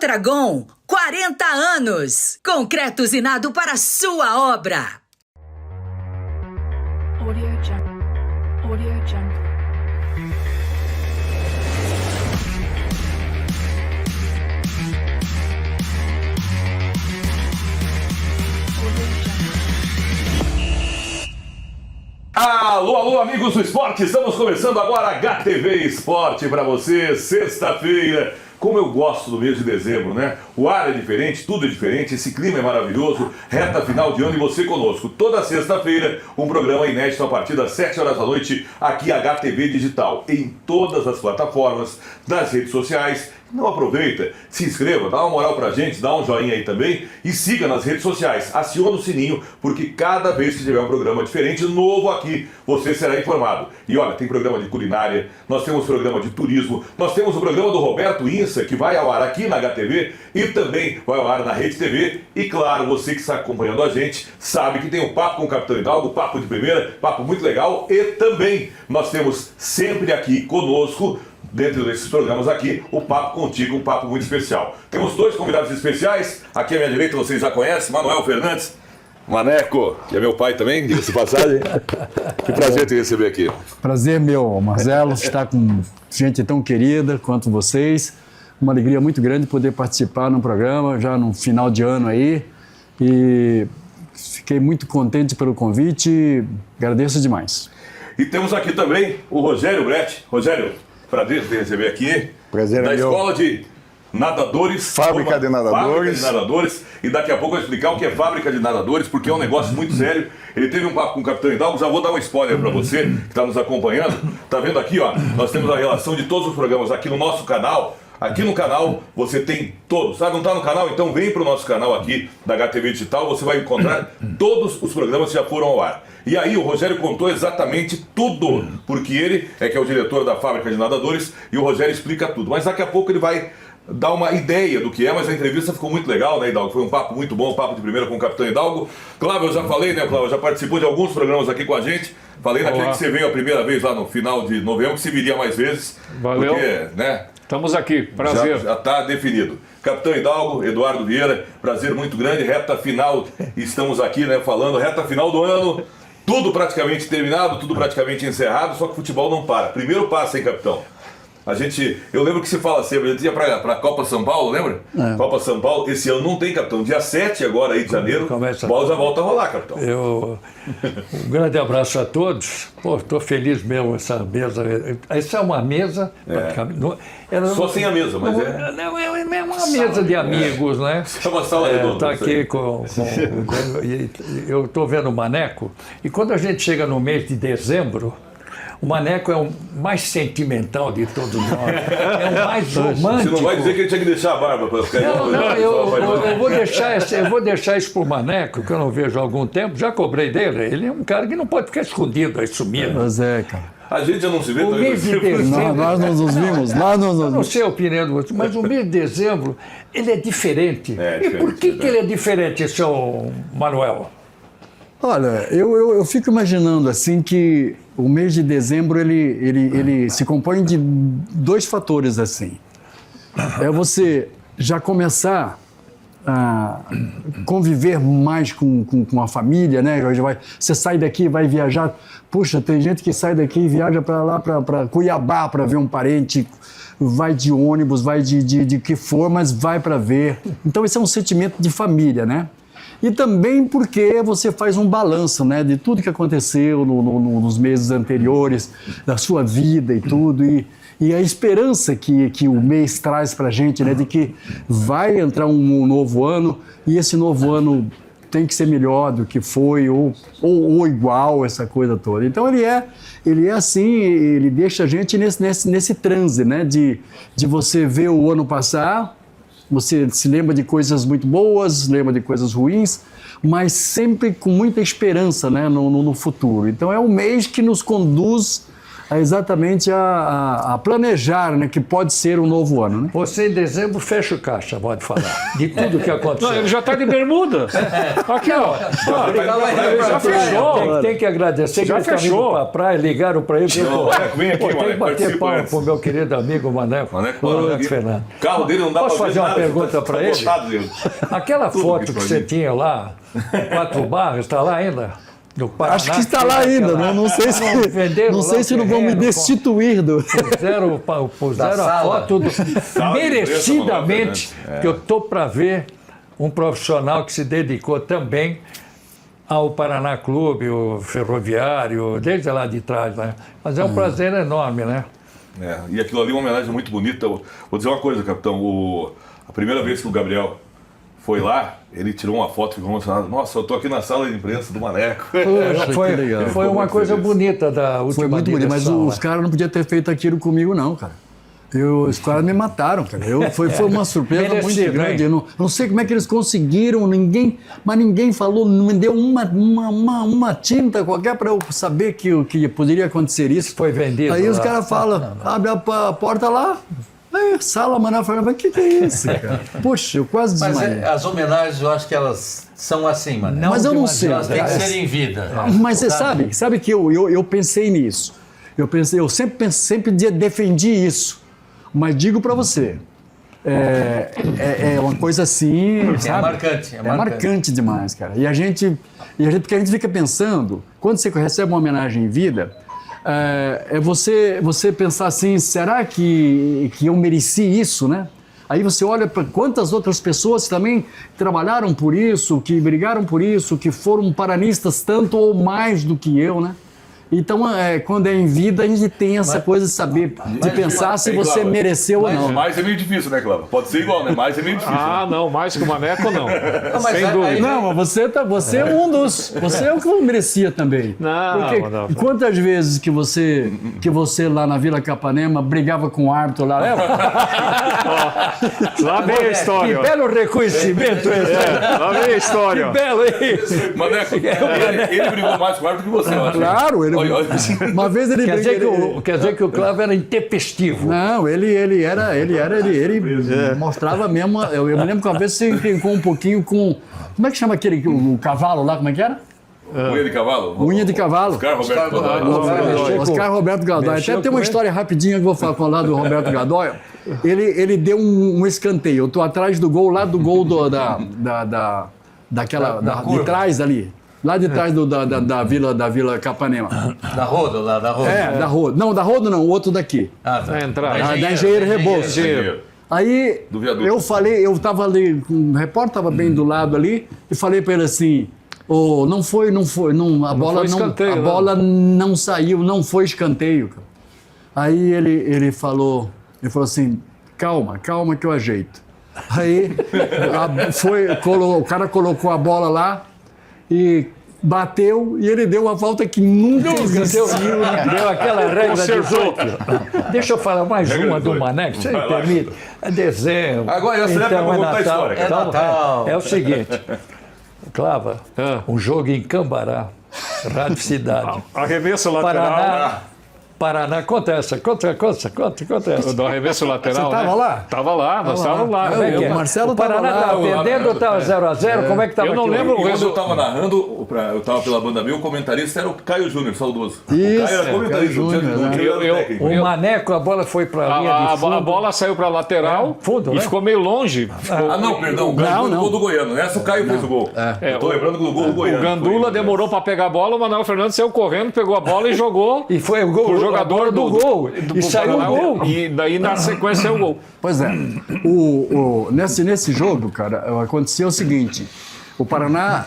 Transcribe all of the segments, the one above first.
Mondragon, 40 anos. Concreto usinado para sua obra. Audio Jungle. Audio Jungle. Alô, alô, amigos do esporte, estamos começando agora a HTV Esporte para você, sexta-feira. Como eu gosto do mês de dezembro, né? O ar é diferente, tudo é diferente, esse clima é maravilhoso, reta final de ano e você conosco. Toda sexta-feira, um programa inédito a partir das 7 horas da noite, aqui HTV Digital, em todas as plataformas, nas redes sociais. Não aproveita, se inscreva, dá uma moral pra gente, dá um joinha aí também e siga nas redes sociais, aciona o sininho, porque cada vez que tiver um programa diferente, novo aqui, você será informado. E olha, tem programa de culinária, nós temos programa de turismo, nós temos o programa do Roberto Insa, que vai ao ar aqui na HTV e também vai ao ar na Rede TV. E claro, você que está acompanhando a gente, sabe que tem um papo com o Capitão Hidalgo, papo de primeira, papo muito legal. E também nós temos sempre aqui conosco, dentro desses programas aqui, o Papo Contigo, um papo muito especial. Temos dois convidados especiais, aqui à minha direita vocês já conhecem, Manuel Fernandes, Maneco, que é meu pai também, diga-se de passagem. Que prazer te receber aqui. Prazer meu, Marcelo, estar com gente tão querida quanto vocês. Uma alegria muito grande poder participar num programa, já no final de ano aí. E fiquei muito contente pelo convite, agradeço demais. E temos aqui também o Rogério Bretti. Rogério, prazer te receber aqui. Prazer da é meu. Escola de Nadadores. Fábrica de Nadadores. Fábrica de Nadadores. E daqui a pouco eu vou explicar o que é Fábrica de Nadadores, porque é um negócio muito sério. Ele teve um papo com o Capitão Hidalgo, já vou dar um spoiler para você que está nos acompanhando. Tá vendo aqui, ó? Nós temos a relação de todos os programas aqui no nosso canal. Aqui no canal você tem todos, sabe? Não está no canal? Então vem para o nosso canal aqui da HTV Digital, você vai encontrar todos os programas que já foram ao ar. E aí o Rogério contou exatamente tudo, porque ele é que é o diretor da Fábrica de Nadadores e o Rogério explica tudo. Mas daqui a pouco ele vai dar uma ideia do que é, mas a entrevista ficou muito legal, né, Hidalgo? Foi um papo muito bom, um papo de primeira com o Capitão Hidalgo. Cláudio, eu já falei, né, Cláudio? Já participou de alguns programas aqui com a gente. Falei naquele que você veio a primeira vez lá no final de novembro, que se viria mais vezes. Valeu. Porque, né? Estamos aqui, prazer. Já está definido. Capitão Hidalgo, Eduardo Vieira, prazer muito grande. Reta final, estamos aqui, né, falando, reta final do ano. Tudo praticamente terminado, tudo praticamente encerrado, só que o futebol não para. Primeiro passo, hein, capitão? Eu lembro que você fala sempre, a gente ia para a Copa São Paulo, lembra? É. Copa São Paulo, esse ano não tem, capitão. Dia 7 agora aí de janeiro, a bola já volta a rolar, capitão. Um grande abraço a todos. Pô, estou feliz mesmo essa mesa. Essa é uma mesa, praticamente. Só sem a mesa, mas Não, é uma mesa de amigos, né? É uma sala redonda. Está aqui eu estou vendo o Maneco, e quando a gente chega no mês de dezembro, o Maneco é o mais sentimental de todos nós. É o mais romântico. Você não vai dizer que ele tinha que deixar a barba para ficar... Eu vou deixar isso para o Maneco, que eu não vejo há algum tempo. Já cobrei dele. Ele é um cara que não pode ficar escondido aí, sumido. Pois é, cara. A gente já não se vê... O mês de dezembro... Nós nos vimos. Eu não sei a opinião do outro, mas o mês de dezembro, ele é diferente. E por que ele é diferente, seu Manuel? Olha, eu fico imaginando assim que o mês de dezembro ele se compõe de dois fatores assim. É você já começar a conviver mais com a família, né? Você sai daqui, vai viajar. Puxa, tem gente que sai daqui e viaja para lá, para Cuiabá, para ver um parente, vai de ônibus, vai de que for, mas vai para ver. Então esse é um sentimento de família, né? E também porque você faz um balanço, né, de tudo que aconteceu nos meses anteriores, da sua vida e tudo, e a esperança que o mês traz para a gente, né, de que vai entrar um novo ano, e esse novo ano tem que ser melhor do que foi, ou igual, essa coisa toda. Então ele é assim, ele deixa a gente nesse transe, né, de você ver o ano passar. Você se lembra de coisas muito boas, lembra de coisas ruins, mas sempre com muita esperança, né, no futuro. Então é um mês que nos conduz exatamente a planejar, né, que pode ser um novo ano, né? Você em dezembro fecha o caixa, pode falar. De tudo que aconteceu. Não, ele já está de bermuda. Aqui, ó. Já fechou. Tem que agradecer Já que eles estão indo fechou. para a praia, ligaram para ele. Maneco, vem aqui, Tem que Maneco, bater participa palma antes. pro meu querido amigo Maneco. Maneco, Fernando. o carro dele não dá Posso pra ver fazer uma nada, pergunta tá para ele? lotado dele. Aquela Tudo foto que que foi você ali. tinha lá, 4 barras, está lá ainda? Do Paraná, Acho que está lá ainda, né? Não sei se venderam não lá sei o se não vão me terreno, destituir do... Puseram a foto merecidamente, imprensa, que eu estou para ver um profissional que se dedicou também ao Paraná Clube, o Ferroviário, desde lá de trás, né? Mas é um prazer enorme, né? E aquilo ali é uma homenagem muito bonita. Vou dizer uma coisa, capitão. A primeira vez que o Gabriel foi lá, ele tirou uma foto e ficou emocionado. Nossa, eu tô aqui na sala de imprensa do Maneco. Poxa, Foi, que legal. foi uma muito coisa feliz. bonita da última Foi muito bonito, mas direção, os né? caras não podiam ter feito aquilo comigo, não, cara. Os caras me mataram, cara. Foi uma surpresa Merecido, muito grande. hein? Eu não sei como é que eles conseguiram, mas ninguém falou, não me deu uma tinta qualquer para eu saber que poderia acontecer isso. Foi vendido Aí os lá. caras falam, abre a porta lá, aí, sala Manuel Fernandes, mas o que é isso, cara? Poxa, eu quase Mas desmaiei. as homenagens, eu acho que elas são assim, mano. Mas eu não sei. Elas têm que ser em vida. Mas você sabe que eu pensei nisso. Eu sempre defendi isso. Mas digo para você, é uma coisa assim, sabe? marcante, É marcante demais, cara. Porque a gente fica pensando, quando você recebe uma homenagem em vida, você pensar assim, será que eu mereci isso, né? Aí você olha para quantas outras pessoas também trabalharam por isso, que brigaram por isso, que foram paranistas tanto ou mais do que eu, né? Então, quando é em vida, a gente tem essa coisa de saber, de pensar se você Cláudio, mereceu ou não. Mais é meio difícil, né, Cláudio? Pode ser igual, né? Mais é meio difícil. Ah, não, mais que o Maneco, não. mas Sem aí- dúvida. Não, mas você é um dos. Você é o que eu merecia também. Não, Porque não. quantas vezes que você lá na Vila Capanema brigava com o árbitro lá, lembra? Lá vem a história. Que ó. belo reconhecimento esse. Lá vem a história. ó. Belo isso. Maneco, ele brigou mais com o árbitro que você, eu acho. Claro, ele. Olha. Uma vez ele Quer dizer, brigou. quer dizer que o Cláudio era intempestivo. Não, ele mostrava mesmo. Eu me lembro que uma vez você encrencou um pouquinho com. Como é que chama aquele o cavalo lá? Como é que era? Unha de cavalo? Unha de cavalo. Oscar Roberto Godoy. Oscar Roberto Godoy. Mexeu Até tem com uma ele? história rapidinha que eu vou falar do Roberto Godoy. Ele deu um escanteio. Eu tô atrás do gol, lá do gol de trás ali. Lá de trás da Vila Capanema. Da Rodo, lá da Rodo. Da Rodo. Não, da Rodo não, o outro daqui. Ah, tá. É, entrar. Da Engenheiro Rebouças. Aí Do viaduto. eu falei, eu tava ali, o repórter estava bem do lado ali, e falei para ele assim, a bola não saiu, não foi escanteio. Cara. Aí ele falou assim, calma que eu ajeito. Aí o cara colocou a bola lá e bateu e ele deu uma falta que nunca existiu. Deu aquela regra de Consertou. 18. Deixa eu falar mais Regra uma 18. do Maneco, se me Vai lá. permite. É dezembro. Agora, essa época eu vou contar a história. É Natal. É o seguinte, Clava, um jogo em Cambará, Rádio Cidade. Arremesso lateral. Paraná, conta essa. Do arremesso lateral. Você tava né? lá? Tava lá, nós estávamos lá. Como é que é? O Marcelo o Paraná tava lá, estava perdendo ou estava 0x0? Como é que estava Eu não aquilo? lembro E o quando eu resultado. tava narrando, eu tava pela banda mil, o comentarista era o Caio Júnior, saudoso. O Isso, Caio era comentarista, Caio Júnior, não tinha Eu- técnico. O Maneco, a bola foi para a linha de fundo. A bola saiu para lateral fundo, e né? ficou meio longe. Ah, não, perdão, o Gandula não. gol do Goiano. Nessa o Caio fez o gol. Eu tô lembrando do gol do Goiano. O Gandula demorou para pegar a bola, o Manuel Fernandes saiu correndo, pegou a bola e jogou. E foi o gol, O jogador a bola do gol. do E saiu o Paraná. gol. E daí na sequência saiu o gol. Pois é. Nesse jogo, cara, aconteceu o seguinte: o Paraná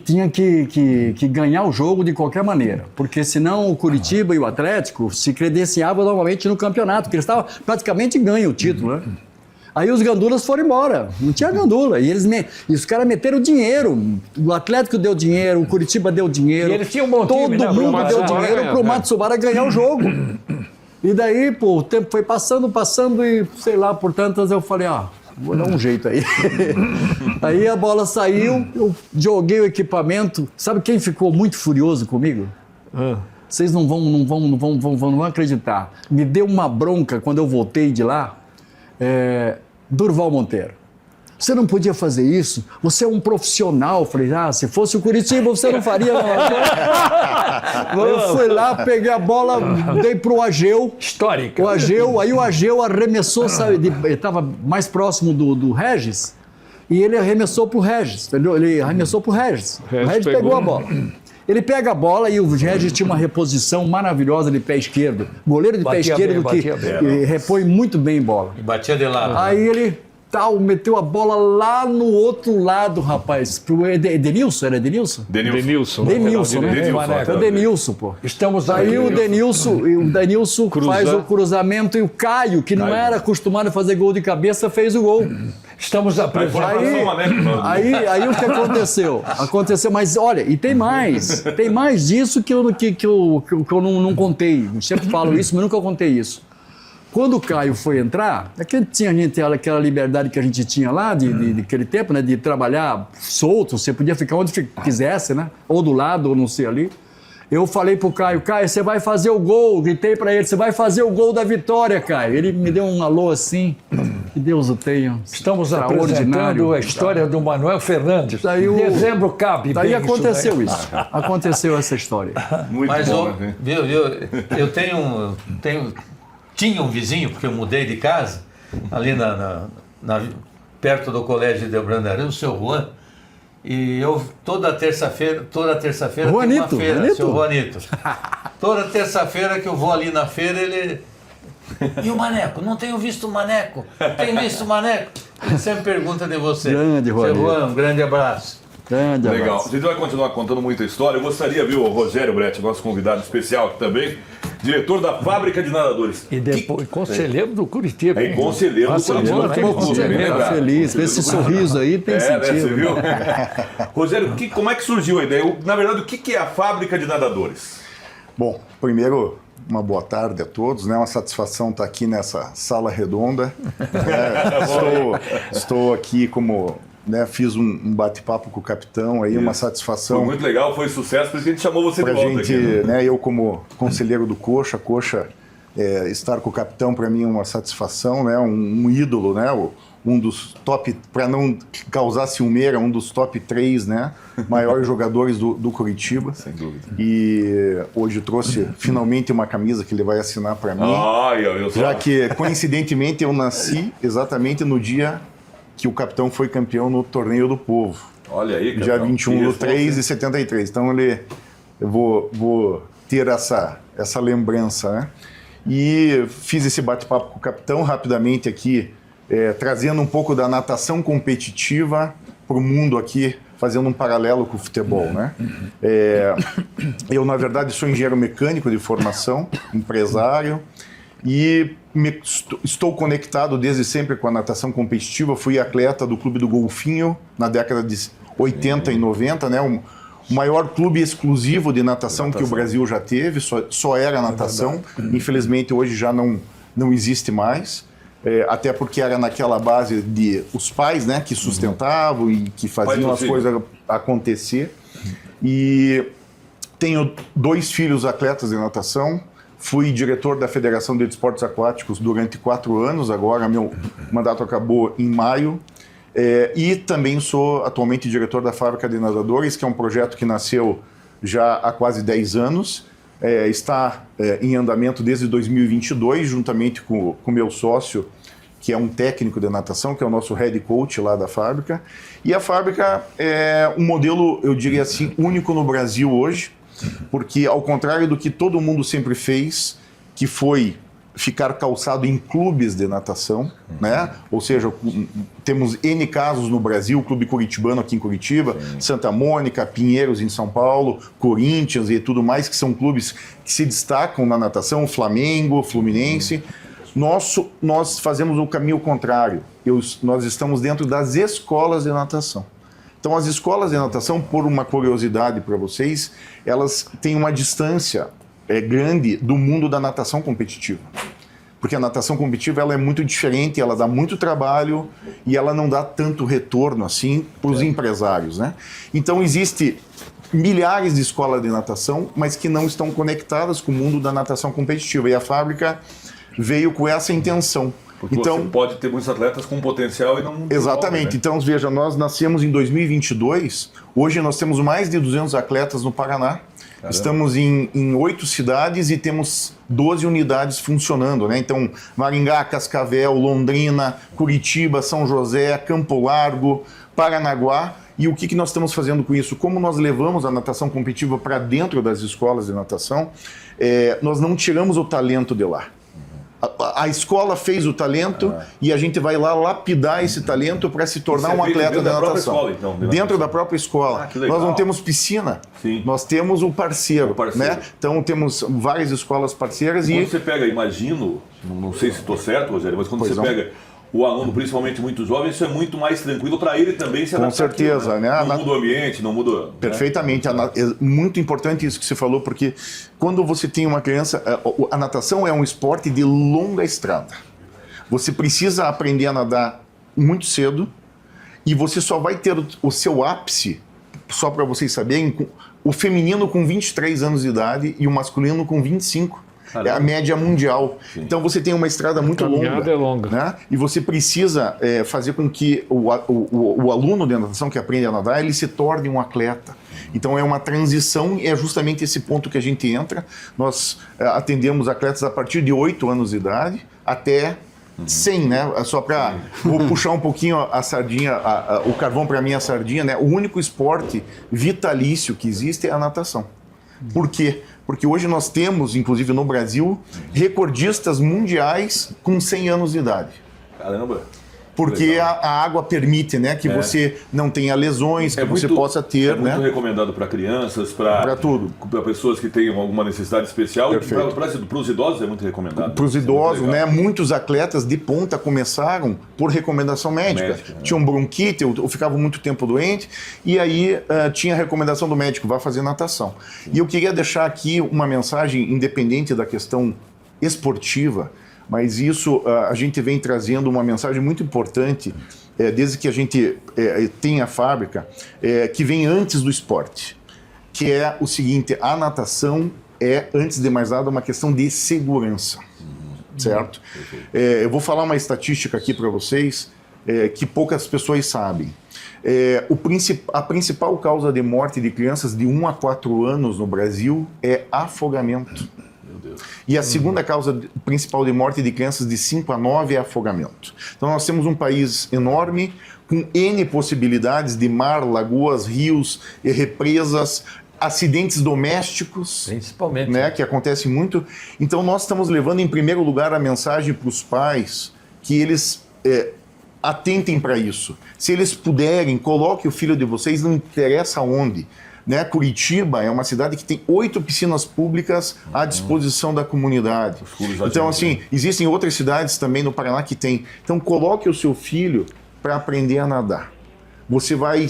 tinha que ganhar o jogo de qualquer maneira, porque senão o Curitiba e o Atlético se credenciavam novamente no campeonato, porque eles estavam praticamente ganham o título, né? Aí os gandulas foram embora, não tinha gandula. E os caras meteram dinheiro. O Atlético deu dinheiro, o Curitiba deu dinheiro. E eles tinham um bom time, né, Todo pro mundo deu Matsubara dinheiro ganhar, pro né? Matsubara ganhar o jogo. E daí, pô, o tempo foi passando e, sei lá, por tantas eu falei, vou dar um jeito aí. Aí a bola saiu, eu joguei o equipamento. Sabe quem ficou muito furioso comigo? Vocês não vão acreditar. Me deu uma bronca quando eu voltei de lá, Durval Monteiro. Você não podia fazer isso? Você é um profissional. Eu falei, se fosse o Curitiba, você não faria. Não. Eu fui lá, peguei a bola, dei pro Ageu. Histórica. Aí o Ageu arremessou, sabe, ele estava mais próximo do Regis, e ele arremessou pro Regis. Entendeu? Ele arremessou pro Regis. O Regis pegou a bola. Ele pega a bola e o Regis tinha uma reposição maravilhosa de pé esquerdo. Goleiro de pé esquerdo que repõe muito bem bola. E batia de lado. Aí ele meteu a bola lá no outro lado, rapaz. Pro Edenilson, era Edenilson? Denilson. Denilson, né? Denilson, É o Denilson, pô. Estamos Aí aí. o Denilson faz o cruzamento e o Caio, que não era acostumado a fazer gol de cabeça, fez o gol. Estamos apresentando. Aí o que aconteceu? Mas olha, e tem mais disso que eu não contei. Eu sempre falo isso, mas nunca contei isso. Quando o Caio foi entrar, tinha aquela liberdade que a gente tinha lá, daquele tempo, né, de trabalhar solto, você podia ficar onde quisesse, né? Ou do lado, ou não sei ali. Eu falei pro Caio, você vai fazer o gol, gritei pra ele, você vai fazer o gol da vitória, Caio. Ele me deu um alô assim, que Deus o tenha. Estamos apresentando a história do Manuel Fernandes. Dezembro cabe daí bem aconteceu isso. Isso. Aconteceu essa história. Muito Mas, bom, né? viu, eu tinha um vizinho, porque eu mudei de casa, ali perto do colégio de Brandarão, o seu Juan, e eu toda terça-feira tem uma feira, seu Juanito. Toda terça-feira que eu vou ali na feira, ele... E o Maneco? Não tenho visto o Maneco? Tenho visto o Maneco? Ele sempre pergunta de você. Grande, Juanito. Seu Juan, um grande abraço. Grande Legal. abraço. A gente vai continuar contando muita história. Eu gostaria, viu, o Rogério Bretti, nosso convidado especial aqui também, diretor da Fábrica de Nadadores. E depois conselheiro do Curitiba. É conselheiro do Curitiba. Feliz. Esse sorriso aí tem sentido. Né, você viu? Rogério, como é que surgiu a ideia? Na verdade, o que é a Fábrica de Nadadores? Bom, primeiro, uma boa tarde a todos, né? Uma satisfação estar aqui nessa sala redonda. Estou aqui como... Né, fiz um bate-papo com o capitão aí, uma satisfação. Foi muito legal, foi sucesso, por isso que a gente chamou você de volta gente, aqui. né, eu como conselheiro do Coxa, estar com o capitão para mim é uma satisfação, né, um ídolo, né, um dos top, para não causar ciumeira, um dos top 3, né, maiores jogadores do Curitiba. Sem dúvida. E hoje trouxe finalmente uma camisa que ele vai assinar para mim. Já que, coincidentemente, eu nasci exatamente no dia que o capitão foi campeão no Torneio do Povo. Olha aí, dia 21/3 de 73. Então eu vou ter essa lembrança, né? E fiz esse bate-papo com o capitão rapidamente aqui, trazendo um pouco da natação competitiva para o mundo aqui, fazendo um paralelo com o futebol, né? Eu, na verdade, sou engenheiro mecânico de formação, empresário, e estou conectado desde sempre com a natação competitiva. Fui atleta do Clube do Golfinho na década de 80 e 90, né? O maior clube exclusivo de natação que o Brasil já teve, só era natação. Infelizmente hoje já não existe mais, até porque era naquela base de os pais, né, que sustentavam e que faziam as coisas acontecer. E tenho 2 filhos atletas de natação. Fui diretor da Federação de Esportes Aquáticos durante 4 anos, agora meu mandato acabou em maio. E também sou atualmente diretor da Fábrica de Nadadores, que é um projeto que nasceu já há quase 10 anos. Está em andamento desde 2022, juntamente com o meu sócio, que é um técnico de natação, que é o nosso head coach lá da fábrica. E a fábrica é um modelo, eu diria assim, único no Brasil hoje, porque ao contrário do que todo mundo sempre fez, que foi ficar calçado em clubes de natação, né? Ou seja, temos N casos no Brasil, o Clube Curitibano aqui em Curitiba, Santa Mônica, Pinheiros em São Paulo, Corinthians e tudo mais, que são clubes que se destacam na natação, Flamengo, Fluminense. Nós fazemos o caminho contrário, nós estamos dentro das escolas de natação. Então, as escolas de natação, por uma curiosidade para vocês, elas têm uma distância grande do mundo da natação competitiva. Porque a natação competitiva ela é muito diferente, ela dá muito trabalho e ela não dá tanto retorno assim para os empresários, né? Então, existe milhares de escolas de natação, mas que não estão conectadas com o mundo da natação competitiva. E a fábrica veio com essa intenção. Porque então, você pode ter muitos atletas com potencial e não... Exatamente. Né? Então, veja, nós nascemos em 2022, hoje nós temos mais de 200 atletas no Paraná. Caramba. Estamos em 8 cidades e temos 12 unidades funcionando, né? Então, Maringá, Cascavel, Londrina, Curitiba, São José, Campo Largo, Paranaguá. E o que nós estamos fazendo com isso? Como nós levamos a natação competitiva para dentro das escolas de natação, nós não tiramos o talento de lá. A escola fez o talento e a gente vai lá lapidar esse talento para se tornar um atleta da natação. Escola, então, dentro da própria escola. Nós não temos piscina, nós temos o parceiro. Né? Então temos várias escolas parceiras. Quando você pega, imagino, não sei se estou certo, Rogério, mas quando você pega o aluno, principalmente muito jovem, isso é muito mais tranquilo para ele também se adaptar. Com certeza, aqui, né? Não muda o ambiente, não muda... Perfeitamente. É muito importante isso que você falou, porque quando você tem uma criança... A natação é um esporte de longa estrada. Você precisa aprender a nadar muito cedo e você só vai ter o seu ápice, só para vocês saberem, o feminino com 23 anos de idade e o masculino com 25. Caramba. É a média mundial. Sim. Então você tem uma estrada muito longa. É longa. Né? E você precisa fazer com que o aluno de natação que aprende a nadar, ele se torne um atleta. Então é uma transição e é justamente esse ponto que a gente entra. Nós atendemos atletas a partir de 8 anos de idade até 100, né? Só para vou puxar um pouquinho a sardinha, o carvão para mim, a sardinha, né? O único esporte vitalício que existe é a natação. Por quê? Porque hoje nós temos, inclusive no Brasil, recordistas mundiais com 100 anos de idade. Caramba! Porque a água permite, né, que você não tenha lesões, que você possa ter. É muito recomendado para crianças, para tudo. Para pessoas que têm alguma necessidade especial. Para os idosos é muito recomendado. Para os idosos, né? Muitos atletas de ponta começaram por recomendação médica. Tinham bronquite, ou ficavam muito tempo doente, e aí tinha a recomendação do médico, vá fazer natação. Sim. E eu queria deixar aqui uma mensagem independente da questão esportiva, mas isso a gente vem trazendo uma mensagem muito importante desde que a gente tem a fábrica, que vem antes do esporte, que é o seguinte: a natação é, antes de mais nada, uma questão de segurança, certo? Eu vou falar uma estatística aqui para vocês que poucas pessoas sabem. A principal causa de morte de crianças de 1 a 4 anos no Brasil é afogamento. E a segunda causa principal de morte de crianças de 5 a 9 é afogamento. Então nós temos um país enorme, com N possibilidades de mar, lagoas, rios, represas, acidentes domésticos, principalmente, né, que acontece muito. Então nós estamos levando em primeiro lugar a mensagem para os pais que eles atentem para isso. Se eles puderem, coloque o filho de vocês, não interessa onde. Né? Curitiba é uma cidade que tem 8 piscinas públicas à disposição da comunidade. Então, assim, existem outras cidades também no Paraná que tem. Então, coloque o seu filho para aprender a nadar. Você vai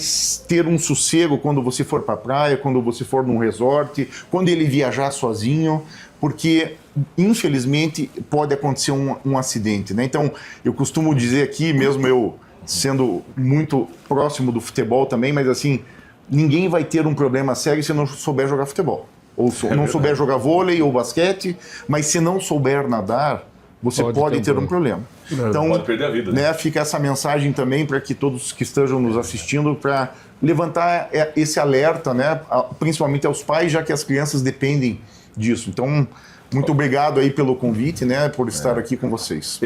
ter um sossego quando você for para a praia, quando você for num resort, quando ele viajar sozinho, porque, infelizmente, pode acontecer um acidente. Né? Então, eu costumo dizer aqui, mesmo eu sendo muito próximo do futebol também, mas assim, ninguém vai ter um problema sério se não souber jogar futebol. Ou não souber jogar vôlei ou basquete, mas se não souber nadar, você pode ter um problema. Então, pode perder a vida. Né, fica essa mensagem também para que todos que estejam nos assistindo, para levantar esse alerta, né, principalmente aos pais, já que as crianças dependem disso. Então, muito obrigado aí pelo convite, né, por estar aqui com vocês.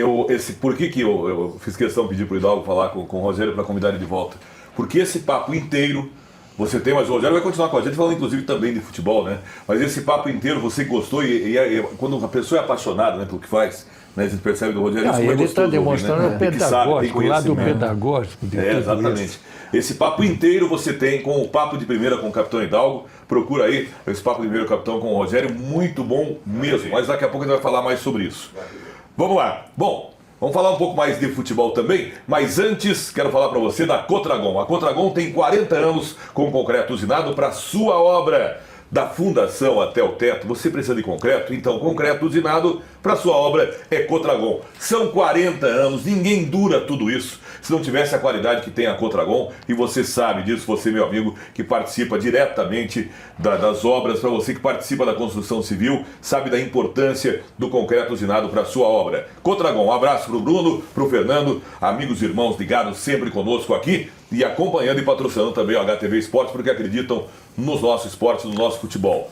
Por que eu fiz questão de pedir para o Hidalgo falar com o Rogério para convidar ele de volta? Porque esse papo inteiro você tem, mas o Rogério vai continuar com a gente, falando inclusive também de futebol, né? Mas esse papo inteiro você gostou e quando a pessoa é apaixonada, né, pelo que faz, né, a gente percebe do Rogério isso ele está demonstrando o pedagógico, o lado pedagógico de tudo exatamente. Isso. Esse papo inteiro você tem com o Papo de Primeira com o Capitão Hidalgo. Procura aí esse Papo de Primeira Capitão com o Rogério, muito bom mesmo. Mas daqui a pouco a gente vai falar mais sobre isso. Vamos lá. Bom, vamos falar um pouco mais de futebol também, mas antes quero falar para você da Cotragon. A Cotragon tem 40 anos com concreto usinado para sua obra. da fundação até o teto, você precisa de concreto? Então, concreto usinado para sua obra é Cotragon. São 40 anos, ninguém dura tudo isso se não tivesse a qualidade que tem a Cotragon, e você sabe disso, você, meu amigo, que participa diretamente das obras, para você que participa da construção civil, sabe da importância do concreto usinado para sua obra. Cotragon, um abraço para o Bruno, para o Fernando, amigos e irmãos ligados sempre conosco aqui e acompanhando e patrocinando também o HTV Esporte, porque acreditam nos nossos esportes, no nosso futebol.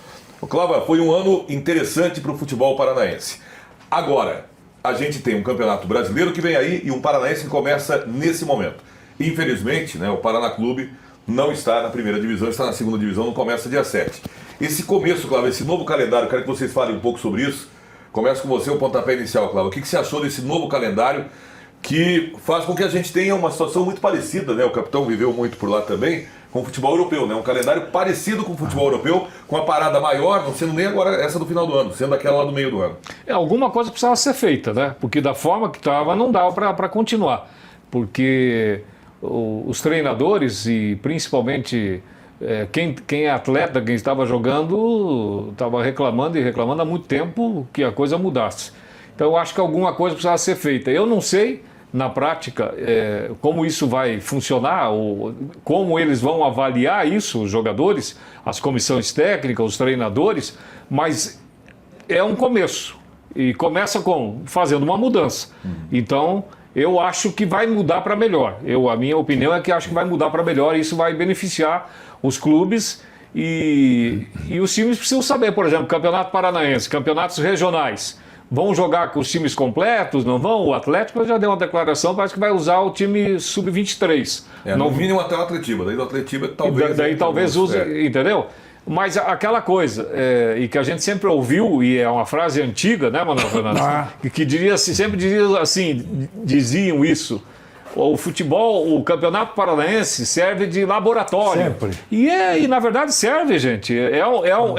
Cláudio, foi um ano interessante para o futebol paranaense. Agora, a gente tem um campeonato brasileiro que vem aí e um paranaense que começa nesse momento. Infelizmente, né, o Paraná Clube não está na primeira divisão, está na segunda divisão, não começa dia 7. Esse começo, Cláudio, esse novo calendário, quero que vocês falem um pouco sobre isso. Começo com você, o pontapé inicial, Cláudio. O que você achou desse novo calendário que faz com que a gente tenha uma situação muito parecida, né? O capitão viveu muito por lá também, com o futebol europeu, né? Um calendário parecido com o futebol europeu, com a parada maior, não sendo nem agora essa do final do ano, sendo aquela lá do meio do ano. Alguma coisa precisava ser feita, né? Porque da forma que estava não dava para continuar. Porque os treinadores e principalmente quem é atleta, quem estava jogando, estava reclamando e reclamando há muito tempo que a coisa mudasse. Então eu acho que alguma coisa precisava ser feita. Eu não sei, na prática, como isso vai funcionar, ou como eles vão avaliar isso, os jogadores, as comissões técnicas, os treinadores, mas é um começo. E começa fazendo uma mudança. Então, eu acho que vai mudar para melhor. A minha opinião é que acho que vai mudar para melhor e isso vai beneficiar os clubes e os times precisam saber, por exemplo, Campeonato Paranaense, campeonatos regionais. Vão jogar com os times completos, não vão? O Atlético já deu uma declaração, parece que vai usar o time sub-23. No mínimo até o Atletiba, daí do Atletiba talvez... Daí talvez use, entendeu? Mas aquela coisa, e que a gente sempre ouviu, e é uma frase antiga, né, Manuel Fernandes? Que sempre diziam isso. O futebol, o Campeonato Paranaense serve de laboratório. Sempre. E na verdade serve, gente. É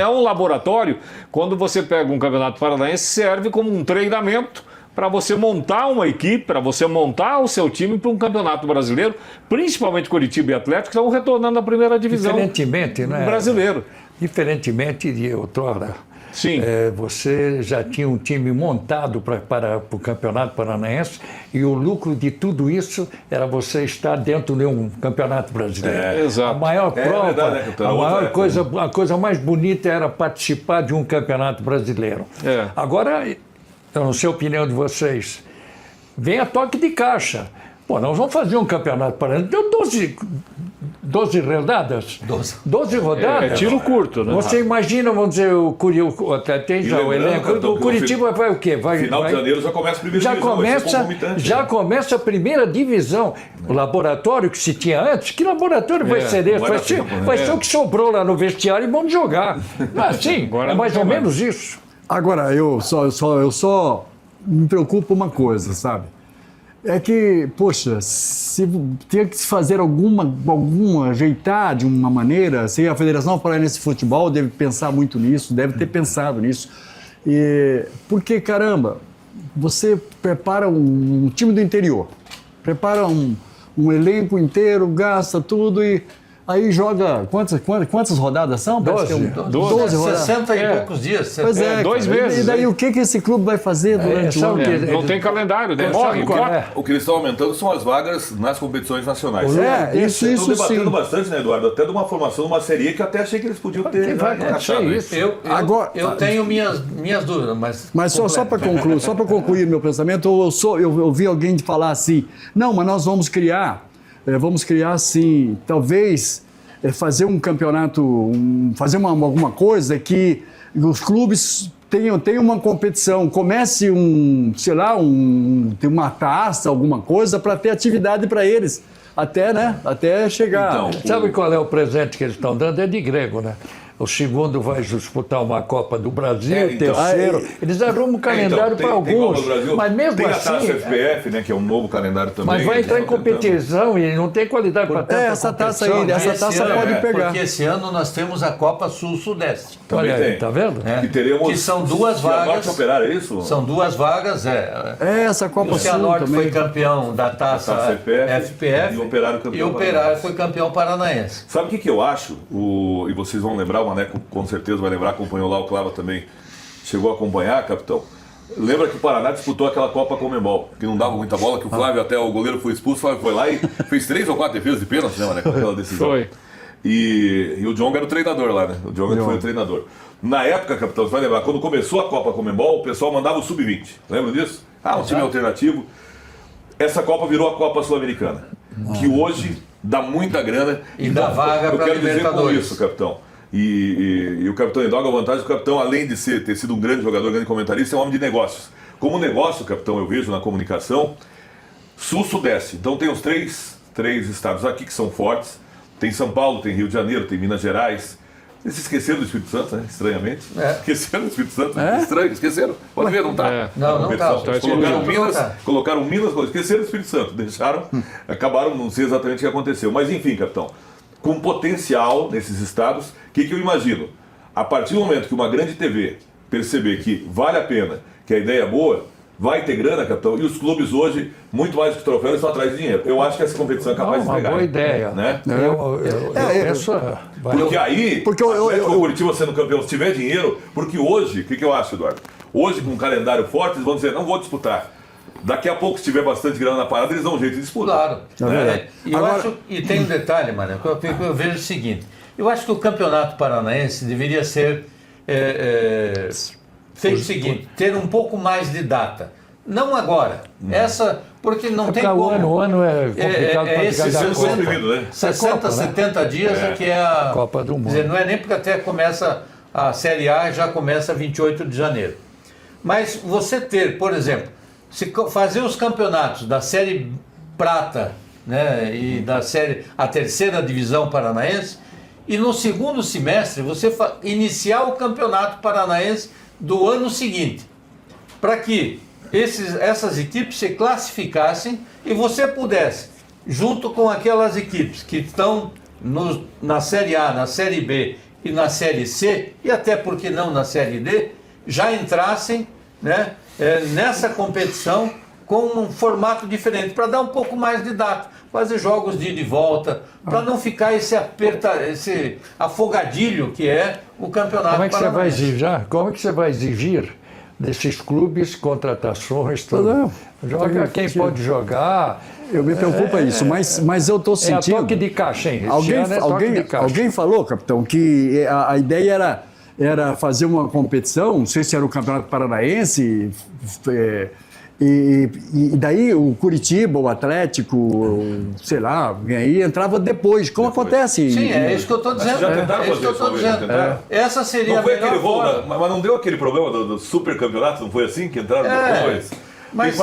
um laboratório. Quando você pega um Campeonato Paranaense, serve como um treinamento para você montar uma equipe, para você montar o seu time para um campeonato brasileiro, principalmente Coritiba e Atlético, que estão retornando à primeira divisão Diferentemente, né? brasileiro. Diferentemente de outrora. Sim. Você já tinha um time montado para o Campeonato Paranaense e o lucro de tudo isso era você estar dentro de um Campeonato Brasileiro. Exato. A maior prova, verdade, né, a coisa mais bonita era participar de um Campeonato Brasileiro. Agora, eu não sei a opinião de vocês, vem a toque de caixa. Pô, nós vamos fazer um Campeonato Paranaense, deu 12 rodadas? 12 rodadas? É tiro curto, né? Você imagina, vamos dizer, tem já o elenco. O Curitiba vai o quê? Final de janeiro já começa a primeira divisão. Já começa a primeira divisão. O laboratório que se tinha antes, que laboratório vai ser esse? Vai ser o que sobrou lá no vestiário e vamos jogar. Assim, é mais ou menos isso. Agora, eu só me preocupo uma coisa, sabe? É que, poxa, se tem que se fazer alguma ajeitar de uma maneira, se a Federação Paranaense de Futebol deve pensar muito nisso, deve ter pensado nisso. Porque, caramba, você prepara um time do interior, prepara um elenco inteiro, gasta tudo e aí joga... Quantas rodadas são? 12 rodadas. 60 e poucos dias. Pois 2 meses. E daí o que esse clube vai fazer durante o ano? Não tem calendário, né? Morre. O que eles estão aumentando são as vagas nas competições nacionais. Isso Estão debatendo sim. bastante, né, Eduardo? Até de uma formação, de uma série que eu até achei que eles podiam ter encaixado isso. Eu tenho minhas dúvidas, mas só para concluir meu pensamento, eu ouvi alguém falar assim, não, mas nós vamos criar assim, talvez fazer um campeonato, fazer alguma coisa que os clubes tenham uma competição, comece tem uma taça, alguma coisa para ter atividade para eles, até chegar. Então, Sabe qual é o presente que eles estão dando? É de grego, né? O segundo vai disputar uma Copa do Brasil, o terceiro. Eles arrumam um calendário para alguns. Mas mesmo tem assim. Tem a taça FPF, né, que é um novo calendário também. Mas vai entrar em competição e não tem qualidade para ter. Essa taça aí, pode pegar. Porque esse ano nós temos a Copa Sul-Sudeste. Olha aí, tá vendo? Que são 2 vagas. Operário, é isso? São 2 vagas, essa Copa o Cianorte Sul foi campeão da taça FPF e o Operário foi campeão paranaense. Sabe o que eu acho? E vocês vão lembrar uma né? Com certeza vai lembrar, acompanhou lá, o Clava também chegou a acompanhar, capitão. Lembra que o Paraná disputou aquela Copa Comembol, que não dava muita bola, que o Flávio, até o goleiro foi expulso, o Flávio foi lá e fez 3 ou 4 defesas de pênalti, né, com aquela decisão. Foi. E o Djonga era o treinador lá, né? O Djonga foi o treinador. Na época, capitão, você vai lembrar, quando começou a Copa Comembol, o pessoal mandava o Sub-20. Lembra disso? Um time alternativo. Essa Copa virou a Copa Sul-Americana, que hoje dá muita grana. E dá vaga para Eu quero dizer com Libertadores. isso, capitão. E o capitão Hidalgo, a vantagem do capitão, além de ter sido um grande jogador, grande comentarista, é um homem de negócios. Como negócio, capitão, eu vejo na comunicação, sul-sudeste. Então tem os três estados aqui que são fortes. Tem São Paulo, tem Rio de Janeiro, tem Minas Gerais. Eles esqueceram do Espírito Santo, né? Estranhamente. Esqueceram do Espírito Santo. Estranho, esqueceram. Pode ver, não tá. Não tá. Colocaram Minas, esqueceram do Espírito Santo. Deixaram, acabaram, não sei exatamente o que aconteceu. Mas enfim, capitão, com potencial nesses estados, o que eu imagino? A partir do momento que uma grande TV perceber que vale a pena, que a ideia é boa, vai ter grana, capitão, e os clubes hoje, muito mais do que troféu, estão atrás de dinheiro. Eu acho que essa competição é capaz de pegar. Uma boa ideia. Né? Eu penso... Porque aí, o Curitiba sendo campeão, se tiver dinheiro, porque hoje, o que eu acho, Eduardo? Hoje, com um calendário forte, eles vão dizer, não vou disputar. Daqui a pouco, se tiver bastante grana na parada, eles dão um jeito de disputar. Claro. E tem um detalhe, Mané, que eu vejo o seguinte. Eu acho que o Campeonato Paranaense deveria ser feito o seguinte, ter um pouco mais de data. Não agora. Porque não tem como. O ano é complicado para esses cada Copa. 60, Copa, 70 dias é que é a Copa do Mundo. Quer dizer, não é nem porque até começa a Série A, já começa 28 de janeiro. Mas você ter, por exemplo, se fazer os campeonatos da Série Prata, né, e da a terceira divisão paranaense, e no segundo semestre você iniciar o Campeonato Paranaense do ano seguinte, para que essas equipes se classificassem e você pudesse, junto com aquelas equipes que estão na Série A, na Série B e na Série C, e até porque não na Série D, já entrassem, né, nessa competição com um formato diferente, para dar um pouco mais de data, fazer jogos de ida e volta, para não ficar esse afogadilho que é o Campeonato Paranaense. Como é que você vai exigir desses clubes contratações? Tudo? Joga quem pode jogar. Eu me preocupo isso, mas eu estou sentindo... É a toque de caixa, hein? Alguém falou, capitão, que a ideia era fazer uma competição, não sei se era o Campeonato Paranaense, e daí o Curitiba, o Atlético, sei lá, aí entrava depois, como acontece. Sim, é isso que eu estou dizendo. Já tentaram fazer isso. Essa seria não foi a melhor aquele rolo, forma. mas não deu aquele problema do super campeonato, não foi assim que entraram depois? Mas...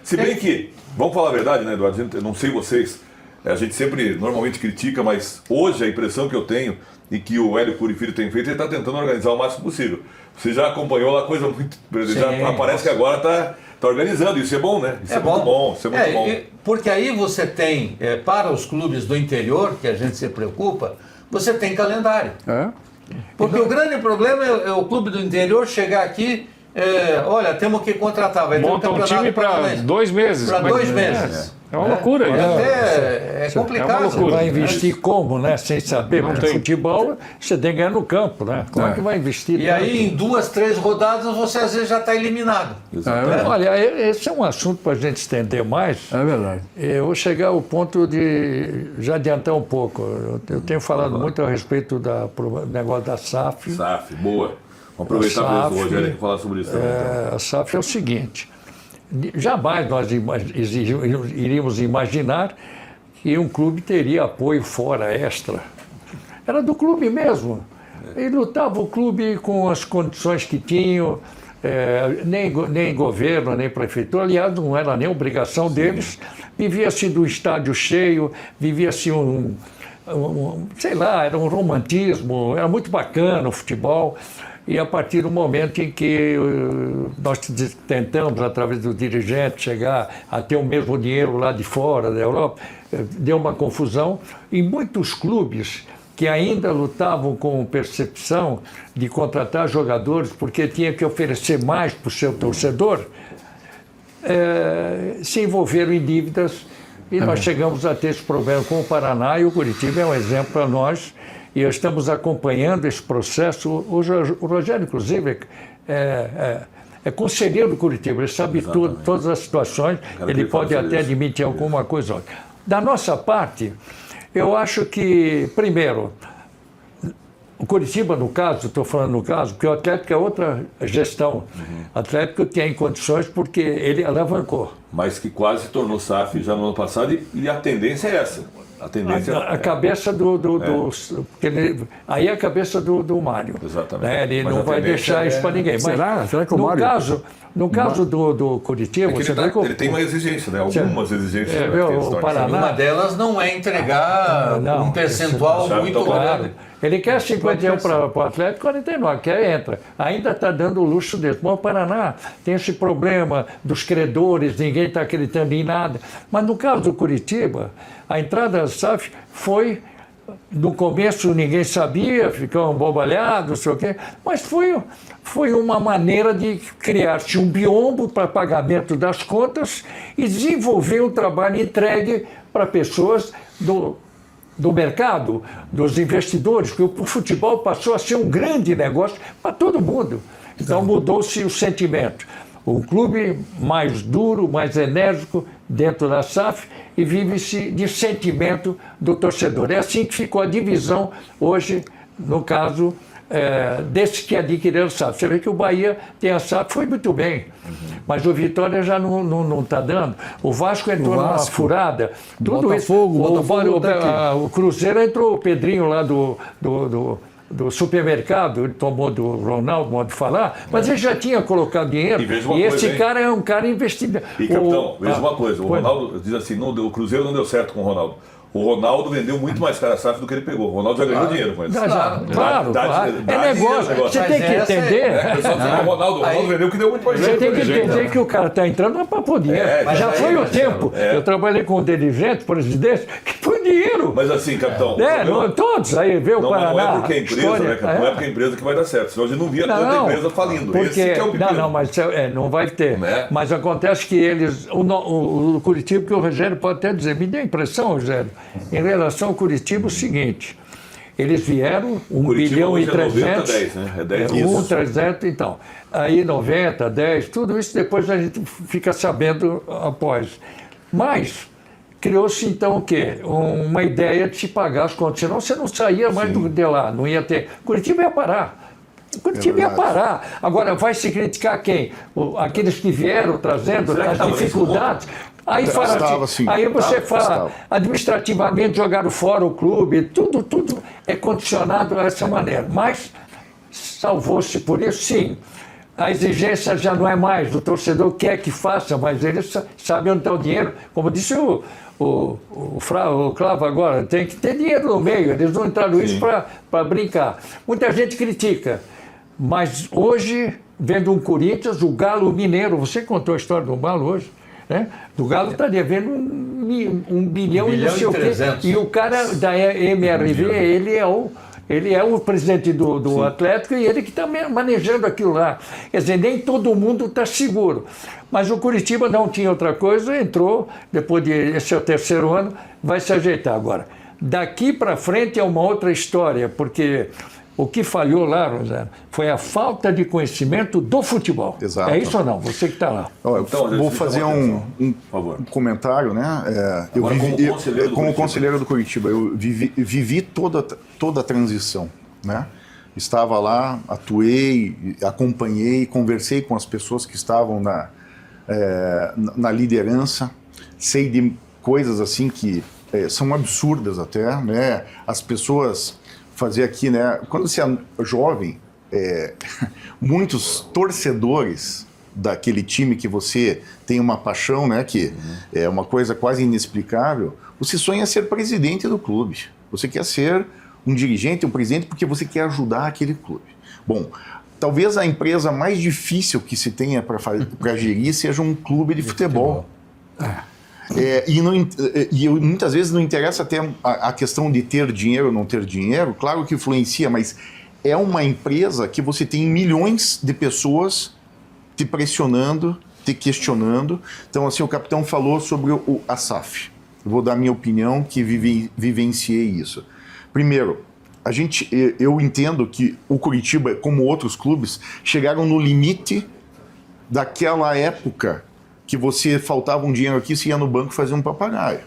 Se bem que, vamos falar a verdade, né, Eduardo? Eu não sei vocês, a gente sempre normalmente critica, mas hoje a impressão que eu tenho e que o Hélio Cury Filho tem feito, ele está tentando organizar o máximo possível. Você já acompanhou lá coisa muito... Já parece que agora está organizando, isso é bom, né? Isso é muito bom. Isso é muito bom. Porque aí você tem, para os clubes do interior, que a gente se preocupa, você tem calendário. Porque o grande problema é o clube do interior chegar aqui, olha, temos que contratar, vai ter monta um time para 2 meses. Para 2 meses. É uma loucura isso. É complicado. Você vai investir como, né? Sem saber. Não Mas tem. futebol, você tem que ganhar no campo, né? Como é que vai investir? E aí, em 2, 3 rodadas, você às vezes já está eliminado. Olha, esse é um assunto para a gente estender mais. É verdade. Eu vou chegar ao ponto de já adiantar um pouco. Eu tenho falado muito a respeito do negócio da SAF. SAF, boa. Vamos aproveitar mesmo hoje para falar sobre isso também. A SAF é o seguinte. Jamais nós iríamos imaginar que um clube teria apoio fora extra. Era do clube mesmo. E lutava o clube com as condições que tinham, nem governo, nem prefeitura. Aliás, não era nem obrigação deles. Vivia-se do estádio cheio, vivia-se sei lá, era um romantismo, era muito bacana o futebol. E a partir do momento em que nós tentamos, através do dirigente, chegar a ter o mesmo dinheiro lá de fora da Europa, deu uma confusão. E muitos clubes que ainda lutavam com percepção de contratar jogadores porque tinha que oferecer mais para o seu torcedor, se envolveram em dívidas e nós chegamos a ter esse problema com o Paraná, e o Curitiba é um exemplo para nós e estamos acompanhando esse processo. O Rogério, inclusive, é conselheiro do Curitiba, ele sabe tudo, todas as situações, ele pode até admitir alguma coisa ou outra. Da nossa parte, eu acho que, primeiro, o Curitiba, no caso, estou falando no caso, porque o Atlético é outra gestão. O Atlético tem condições porque ele alavancou. Mas que quase tornou SAF já no ano passado e a tendência é essa. A tendência a cabeça aí é a cabeça do Mário. Exatamente. Né? Ele não vai deixar isso para ninguém. Mas, será que o Mário... No caso do Curitiba, você vê que ele tem uma exigência, né? Algumas exigências. O Paraná, uma delas não é entregar um percentual muito grande. Ele quer 51 para o Atlético, 49, entra. Ainda está dando o luxo desse. Mas o Paraná tem esse problema dos credores, ninguém está acreditando em nada. Mas no caso do Curitiba, a entrada da SAF foi... No começo ninguém sabia, ficou bobalhado, não sei o quê, mas foi uma maneira de criar-se um biombo para pagamento das contas e desenvolver um trabalho entregue para pessoas do mercado, dos investidores, porque o futebol passou a ser um grande negócio para todo mundo. Então mudou-se o sentimento. O clube mais duro, mais enérgico dentro da SAF e vive-se de sentimento do torcedor. É assim que ficou a divisão hoje, no caso, desse que adquiriram a SAF. Você vê que o Bahia tem a SAF, foi muito bem, mas o Vitória já não está dando. O Vasco entrou numa furada. Tudo Botafogo, o Cruzeiro entrou, o Pedrinho lá do supermercado, ele tomou do Ronaldo, modo de falar, mas ele já tinha colocado dinheiro. E esse cara é um cara investido. E, capitão, veja uma coisa, o Ronaldo diz assim, o Cruzeiro não deu certo com o Ronaldo. O Ronaldo vendeu muito mais cara a SAF do que ele pegou. O Ronaldo já ganhou dinheiro com isso. Claro. É negócio. Você tem que entender. O Ronaldo vendeu que deu muito mais dinheiro. Você tem que entender que o cara está entrando não é para pôr dinheiro. Já foi o tempo. Eu trabalhei com o dirigente, presidente, que põe dinheiro. Mas assim, capitão... todos. Aí vê o Paraná. Não é porque é empresa, né, capitão? Não é porque é empresa que vai dar certo. Senão a gente não via tanta empresa falindo. Porque, esse que é o pepino. mas não vai ter. Mas acontece que eles... O Curitiba, que o Rogério pode até dizer, me deu a impressão, Rogério, em relação ao Curitiba, o seguinte, eles vieram 1 bilhão e 300, 10, né? É 10 300, então. Aí 90, 10, tudo isso depois a gente fica sabendo após. Mas criou-se então o quê? Uma ideia de se pagar as contas, senão você não saía mais de lá, não ia ter. Curitiba ia parar. Curitiba ia parar. Agora, vai se criticar quem? Aqueles que vieram trazendo as dificuldades. Aí você fala, administrativamente jogaram fora o clube, tudo é condicionado dessa maneira. Mas salvou-se por isso, sim. A exigência já não é mais, o torcedor quer que faça, mas ele sabe onde está o dinheiro. Como disse o Clavo agora, tem que ter dinheiro no meio, eles não entraram isso para brincar. Muita gente critica, mas hoje, vendo um Corinthians, o Galo Mineiro, você contou a história do Galo hoje, né? Do Galo está devendo 1 bilhão e não sei o quê. E o cara da MRV, ele é o presidente do Atlético e ele que está manejando aquilo lá. Quer dizer, nem todo mundo está seguro. Mas o Curitiba não tinha outra coisa, entrou, depois esse é o 3º ano, vai se ajeitar agora. Daqui para frente é uma outra história, porque o que falhou lá, Rosana, foi a falta de conhecimento do futebol. Exato. É isso ou não? Você que está lá. Vou fazer um comentário, né? Como conselheiro do Curitiba, eu vivi toda a transição, né? Estava lá, atuei, acompanhei, conversei com as pessoas que estavam na liderança, sei de coisas assim que são absurdas até, né? As pessoas... fazer aqui, né? Quando você é jovem, muitos torcedores daquele time que você tem uma paixão, né? Que é uma coisa quase inexplicável. Você sonha ser presidente do clube. Você quer ser um dirigente, um presidente, porque você quer ajudar aquele clube. Bom, talvez a empresa mais difícil que se tenha para gerir seja um clube de futebol. E muitas vezes não interessa até a questão de ter dinheiro ou não ter dinheiro, claro que influencia, mas é uma empresa que você tem milhões de pessoas te pressionando, te questionando. Então, assim, o capitão falou sobre a SAF. Eu vou dar minha opinião, que vivenciei isso. Primeiro, eu entendo que o Curitiba, como outros clubes, chegaram no limite daquela época que você faltava um dinheiro aqui, você ia no banco fazer um papagaio.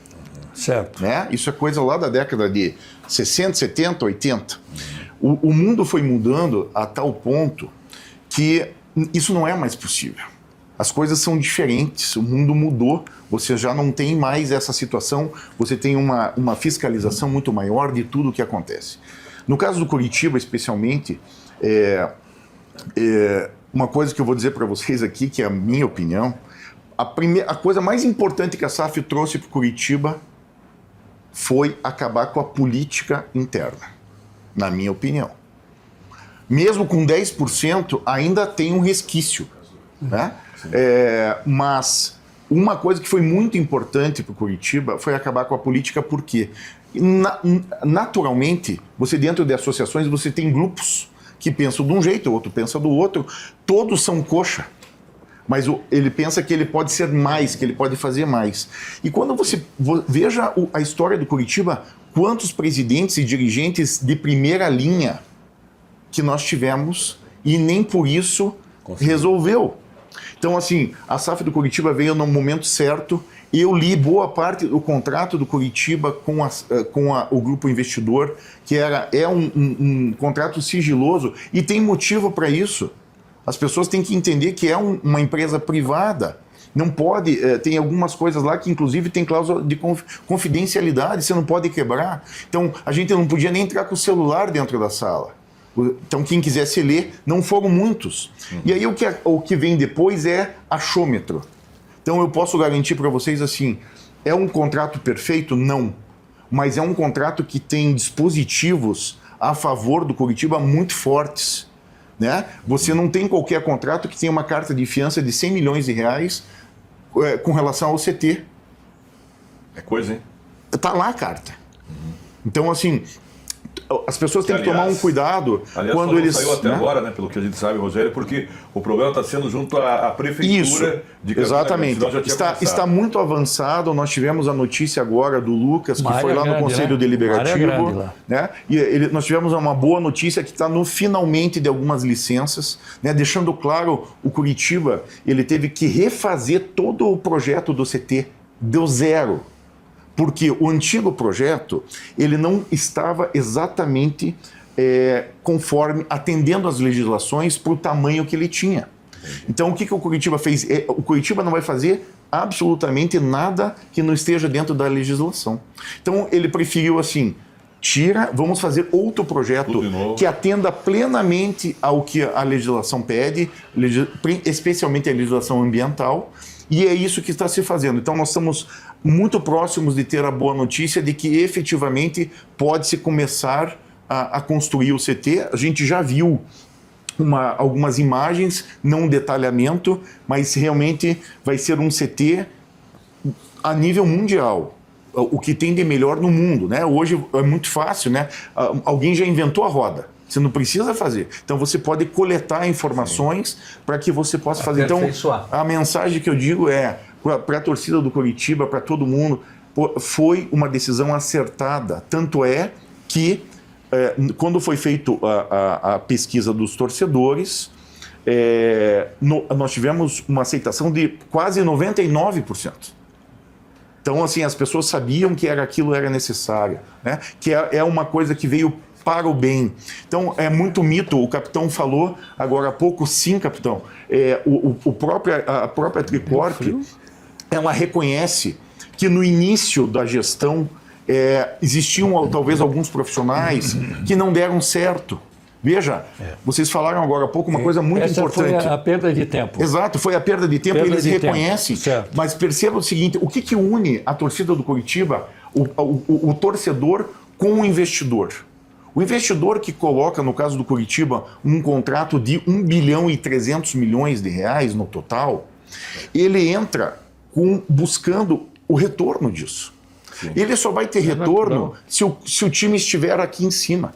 Certo. Né? Isso é coisa lá da década de 60, 70, 80. O mundo foi mudando a tal ponto que isso não é mais possível. As coisas são diferentes, o mundo mudou, você já não tem mais essa situação, você tem uma fiscalização muito maior de tudo o que acontece. No caso do Curitiba, especialmente, uma coisa que eu vou dizer para vocês aqui, que é a minha opinião, a coisa mais importante que a SAF trouxe para o Curitiba foi acabar com a política interna, na minha opinião. Mesmo com 10%, ainda tem um resquício, né? Mas uma coisa que foi muito importante para o Curitiba foi acabar com a política, porque naturalmente, você dentro de associações, você tem grupos que pensam de um jeito, o outro pensa do outro, todos são coxa, mas ele pensa que ele pode ser mais, que ele pode fazer mais. E quando você veja a história do Curitiba, quantos presidentes e dirigentes de primeira linha que nós tivemos e nem por isso resolveu. Então, assim, a SAF do Curitiba veio no momento certo. Eu li boa parte do contrato do Curitiba com o grupo investidor, que é um contrato sigiloso, e tem motivo para isso. As pessoas têm que entender que é uma empresa privada. Não pode, tem algumas coisas lá que inclusive tem cláusula de confidencialidade, você não pode quebrar. Então, a gente não podia nem entrar com o celular dentro da sala. Então, quem quisesse ler, não foram muitos. E aí, o que vem depois é achômetro. Então, eu posso garantir para vocês assim, é um contrato perfeito? Não. Mas é um contrato que tem dispositivos a favor do Curitiba muito fortes. Né? Você não tem qualquer contrato que tenha uma carta de fiança de 100 milhões de reais com relação ao CT. É coisa, hein? Tá lá a carta. Então, assim, as pessoas têm que tomar um cuidado quando eles... Saiu até agora, né, pelo que a gente sabe, Rogério, porque o problema está sendo junto à prefeitura. Isso, de Campina exatamente. Grande. Está muito avançado. Nós tivemos a notícia agora do Lucas, que foi lá no Conselho Deliberativo. Né? E nós tivemos uma boa notícia que está no finalmente de algumas licenças, né? Deixando claro, o Curitiba ele teve que refazer todo o projeto do CT, deu zero. Porque o antigo projeto ele não estava exatamente conforme, atendendo às legislações para o tamanho que ele tinha. Então, o que o Curitiba fez? O Curitiba não vai fazer absolutamente nada que não esteja dentro da legislação. Então, ele preferiu assim, vamos fazer outro projeto que atenda plenamente ao que a legislação pede, especialmente a legislação ambiental, e é isso que está se fazendo. Então, nós estamos muito próximos de ter a boa notícia de que efetivamente pode-se começar a construir o CT. A gente já viu algumas imagens, não um detalhamento, mas realmente vai ser um CT a nível mundial. O que tem de melhor no mundo, né? Hoje é muito fácil, né? Alguém já inventou a roda. Você não precisa fazer. Então, você pode coletar informações para que você possa fazer. Então, a mensagem que eu digo para a torcida do Curitiba, para todo mundo, foi uma decisão acertada. Tanto é que, quando foi feita a pesquisa dos torcedores, nós tivemos uma aceitação de quase 99%. Então, assim, as pessoas sabiam que aquilo era necessário, né? Que é uma coisa que veio para o bem. Então, é muito mito. O capitão falou agora há pouco, sim, capitão. A própria Tricorp, ela reconhece que no início da gestão existiam talvez alguns profissionais que não deram certo. Veja, vocês falaram agora há pouco uma coisa muito importante. Foi a perda de tempo. Exato, foi a perda de tempo, eles reconhecem. Mas perceba o seguinte, o que une a torcida do Curitiba, o torcedor com o investidor? O investidor que coloca, no caso do Curitiba, um contrato de 1 bilhão e 300 milhões de reais no total, ele entra buscando o retorno disso. Sim. Ele só vai ter retorno se o time estiver aqui em cima.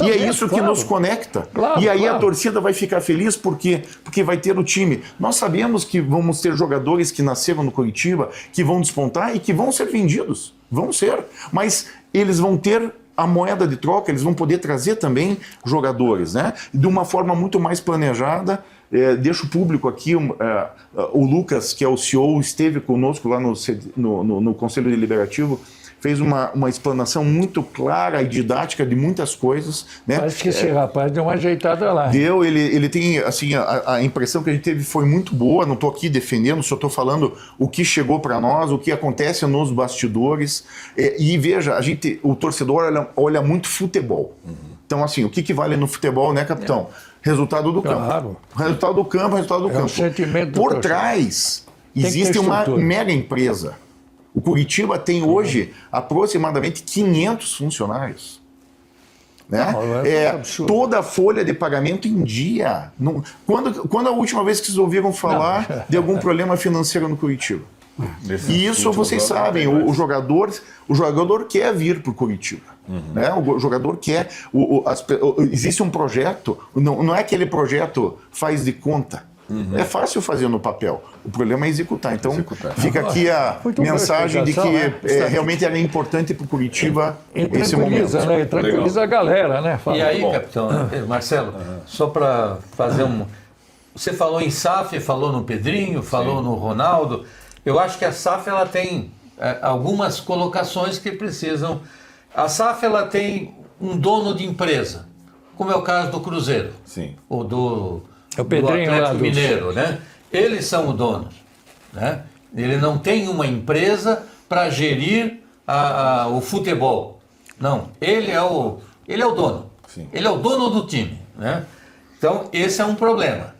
E é isso que nos conecta. E aí a torcida vai ficar feliz porque vai ter o time. Nós sabemos que vamos ter jogadores que nasceram no Curitiba, que vão despontar e que vão ser vendidos. Vão ser. Mas eles vão ter a moeda de troca, eles vão poder trazer também jogadores, né? De uma forma muito mais planejada. Deixo público aqui, o Lucas, que é o CEO, esteve conosco lá no Conselho Deliberativo, fez uma explanação muito clara e didática de muitas coisas. Né? Parece que esse rapaz deu uma ajeitada lá. Ele tem, assim, a impressão que a gente teve foi muito boa, não estou aqui defendendo, só estou falando o que chegou para nós, o que acontece nos bastidores. E veja, o torcedor olha muito futebol. Então, assim, o que vale no futebol, né, capitão? Resultado do campo. Resultado do campo, resultado do campo. O sentimento do Por trás, existe uma mega empresa. O Curitiba tem hoje aproximadamente 500 funcionários. Né? Toda a folha de pagamento em dia. Quando a última vez que vocês ouviram falar de algum problema financeiro no Curitiba? E isso vocês sabem, o jogador quer vir para o Curitiba. Né? O jogador quer. Existe um projeto, não é aquele projeto faz de conta. É fácil fazer no papel. O problema é executar. Então, fica aqui a mensagem de que realmente era importante para o Curitiba esse momento. Né? Tranquiliza a galera, né? E aí, capitão, Marcelo, só para fazer um... Você falou em SAF, falou no Pedrinho, falou no Ronaldo. Eu acho que a SAF ela tem algumas colocações que precisam... A SAF ela tem um dono de empresa, como é o caso do Cruzeiro. Sim. Ou do Pedrinho Atlético Mineiro, né? Eles são os donos, né? Ele não tem uma empresa para gerir o futebol. Não, ele é o dono. Sim. Ele é o dono do time, né? Então, esse é um problema.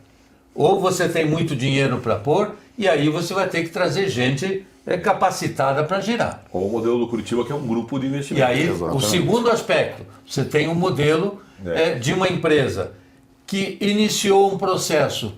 Ou você tem muito dinheiro para pôr, e aí você vai ter que trazer gente capacitada para girar. Ou o modelo do Curitiba, que é um grupo de investimento. E aí, o segundo aspecto, você tem um modelo de uma empresa que iniciou um processo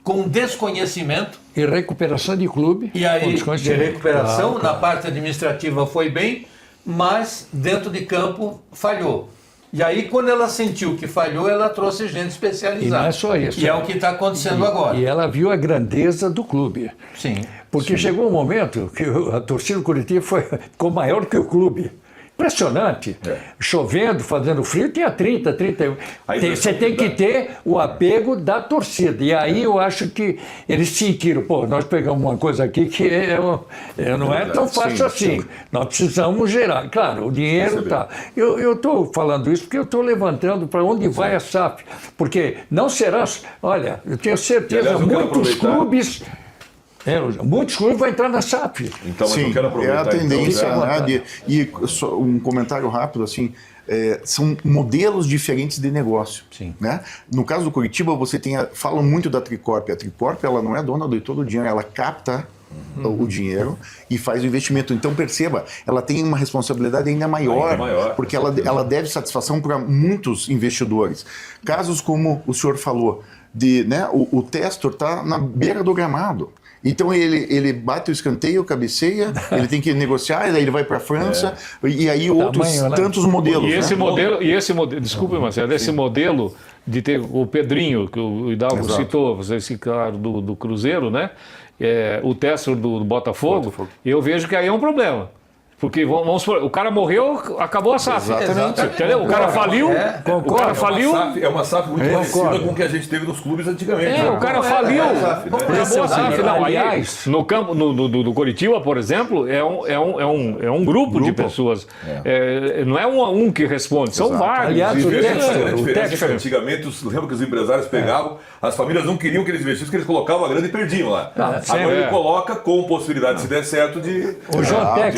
com desconhecimento. E recuperação de clube. E aí, de recuperação, na parte administrativa foi bem, mas dentro de campo falhou. E aí, quando ela sentiu que falhou, ela trouxe gente especializada. E não é só isso. E é o que está acontecendo agora. E ela viu a grandeza do clube. Sim. Porque chegou um momento que a torcida do Curitiba ficou maior que o clube. Impressionante. Chovendo, fazendo frio, tinha 30, 31. Você tem que ter o apego da torcida. E aí eu acho que eles sentiram, nós pegamos uma coisa aqui que não é tão fácil assim. Nós precisamos gerar. Claro, o dinheiro está. Eu estou falando isso porque eu estou levantando para onde vai a SAF. Porque não será. Olha, eu tenho certeza, muitos clubes vão entrar na SAF. Então, mas eu quero aproveitar. É a tendência, né? E só um comentário rápido, assim, são modelos diferentes de negócio. Sim. Né? No caso do Curitiba, falam muito da Tricorp. A Tricorp, ela não é dona de todo o dinheiro, ela capta o dinheiro e faz o investimento. Então, perceba, ela tem uma responsabilidade ainda maior porque ela deve satisfação para muitos investidores. Casos como o senhor falou, o Testor está na beira do gramado. Então ele bate o escanteio, cabeceia, ele tem que negociar, daí ele vai para a França, e aí outros tantos modelos. E esse modelo, desculpe, Marcelo, esse modelo de ter o Pedrinho, que o Hidalgo citou, esse cara do Cruzeiro, né? O Testor do Botafogo, eu vejo que aí é um problema. Porque, vamos supor, o cara morreu, acabou a SAF. Exatamente. Entendeu? O cara faliu. O cara faliu. É uma SAF muito parecida com o que a gente teve nos clubes antigamente. O cara faliu. Acabou a SAF. Não, aliás, no campo do Curitiba, por exemplo, é um grupo de pessoas. Não é um que responde, são vários. Aliás, o Textor. Antigamente, lembra que os empresários pegavam, as famílias não queriam que eles investissem, porque eles colocavam a grana e perdiam lá. Agora ele coloca com possibilidade, se der certo, de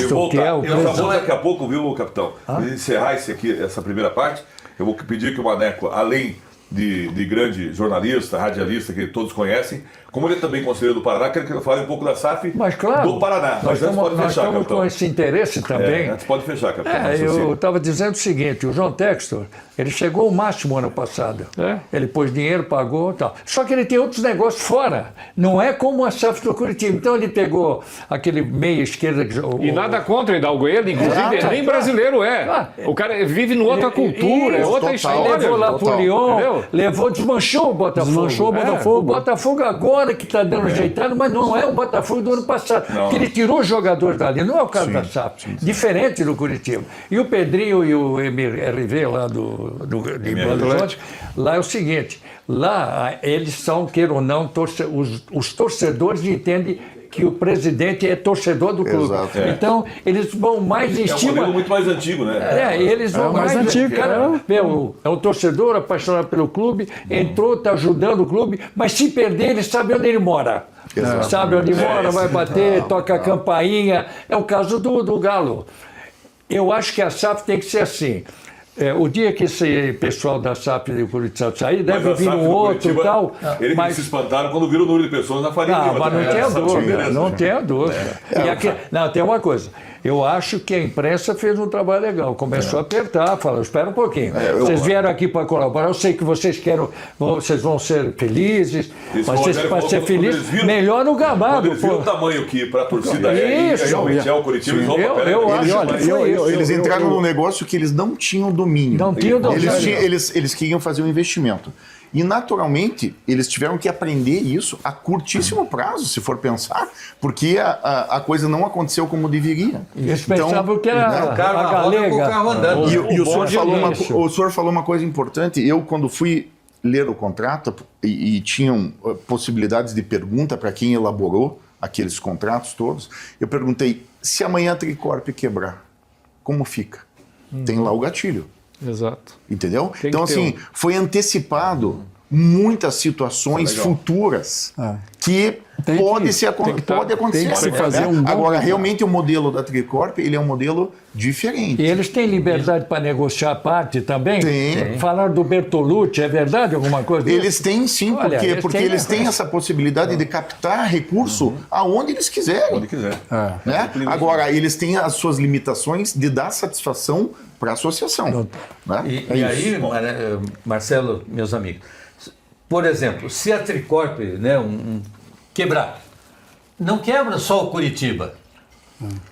voltar. Eu já vou daqui a pouco, viu, capitão? Encerrar essa primeira parte. Eu vou pedir que o Maneco, além de grande jornalista, radialista, que todos conhecem, como ele é também conselheiro do Paraná, quero que ele fale um pouco da SAF do Paraná. Nós estamos com esse interesse também. Antes pode fechar, capitão. Eu estava dizendo o seguinte, o João Textor, ele chegou ao máximo ano passado. Ele pôs dinheiro, pagou e tal. Só que ele tem outros negócios fora. Não é como a SAF do Curitiba. Então ele pegou aquele meia esquerda... E nada contra o Hidalgo, ele, inclusive, nem brasileiro é. O cara vive em outra cultura, é outra história. Levou lá pro Lyon, desmanchou o Botafogo. Desmanchou o Botafogo. O Botafogo agora que está dando ajeitado, mas não é o Botafogo do ano passado. Porque ele tirou os jogadores dali, não é o caso da SAF. Diferente do Curitiba. E o Pedrinho e o MRV lá de Belo Horizonte, lá é o seguinte, lá eles são, queira ou não, os torcedores entendem que o presidente é torcedor do clube. Exato, Então, eles vão mais em É um cima... modelo muito mais antigo, né? Eles vão mais antigo, cara. É um torcedor apaixonado pelo clube, entrou, está ajudando o clube, mas se perder, ele sabe onde ele mora. Exato. Sabe onde mora, vai bater, toca a campainha. É o caso do Galo. Eu acho que a SAF tem que ser assim. O dia que esse pessoal da SAF de Curitiba sair, deve vir um outro e tal. Eles se espantaram quando viram o número de pessoas na Faria Lima. Mas não tenha dúvida, não tenha dúvida. E aqui, não, tem uma coisa. Eu acho que a imprensa fez um trabalho legal. Começou a apertar, falou, espera um pouquinho. Vocês vieram aqui para colaborar, eu sei que vocês vocês vão ser felizes, mas vocês para ser felizes, melhor no gambado. Quando eles viram o tamanho que para a torcida realmente é o Curitiba, eles entraram num negócio que eles não tinham domínio. Não tinham domínio. Eles queriam fazer um investimento. E, naturalmente, eles tiveram que aprender isso a curtíssimo prazo, se for pensar, porque a coisa não aconteceu como deveria. Eles pensavam que era O carro a na roda galega. com o carro andando. E o o senhor falou uma coisa importante. Eu, quando fui ler o contrato, e tinham possibilidades de pergunta para quem elaborou aqueles contratos todos, eu perguntei, se amanhã a Tricorp quebrar, como fica? Tem lá o gatilho. Exato. Entendeu? Então, assim, foi antecipado muitas situações futuras que pode acontecer. Tem que se fazer um bom... Agora, realmente, o modelo da Tricorp, ele é um modelo diferente. E eles têm liberdade para negociar a parte também? Tem. Falaram do Bertolucci, é verdade alguma coisa disso? Eles têm sim, Olha, porque eles têm essa possibilidade de captar recurso aonde eles quiserem. Onde quiser. Né? Agora, eles têm as suas limitações de dar satisfação para a associação. Né? E aí, Marcelo, meus amigos, por exemplo, se a Tricorp quebrar, não quebra só o Curitiba.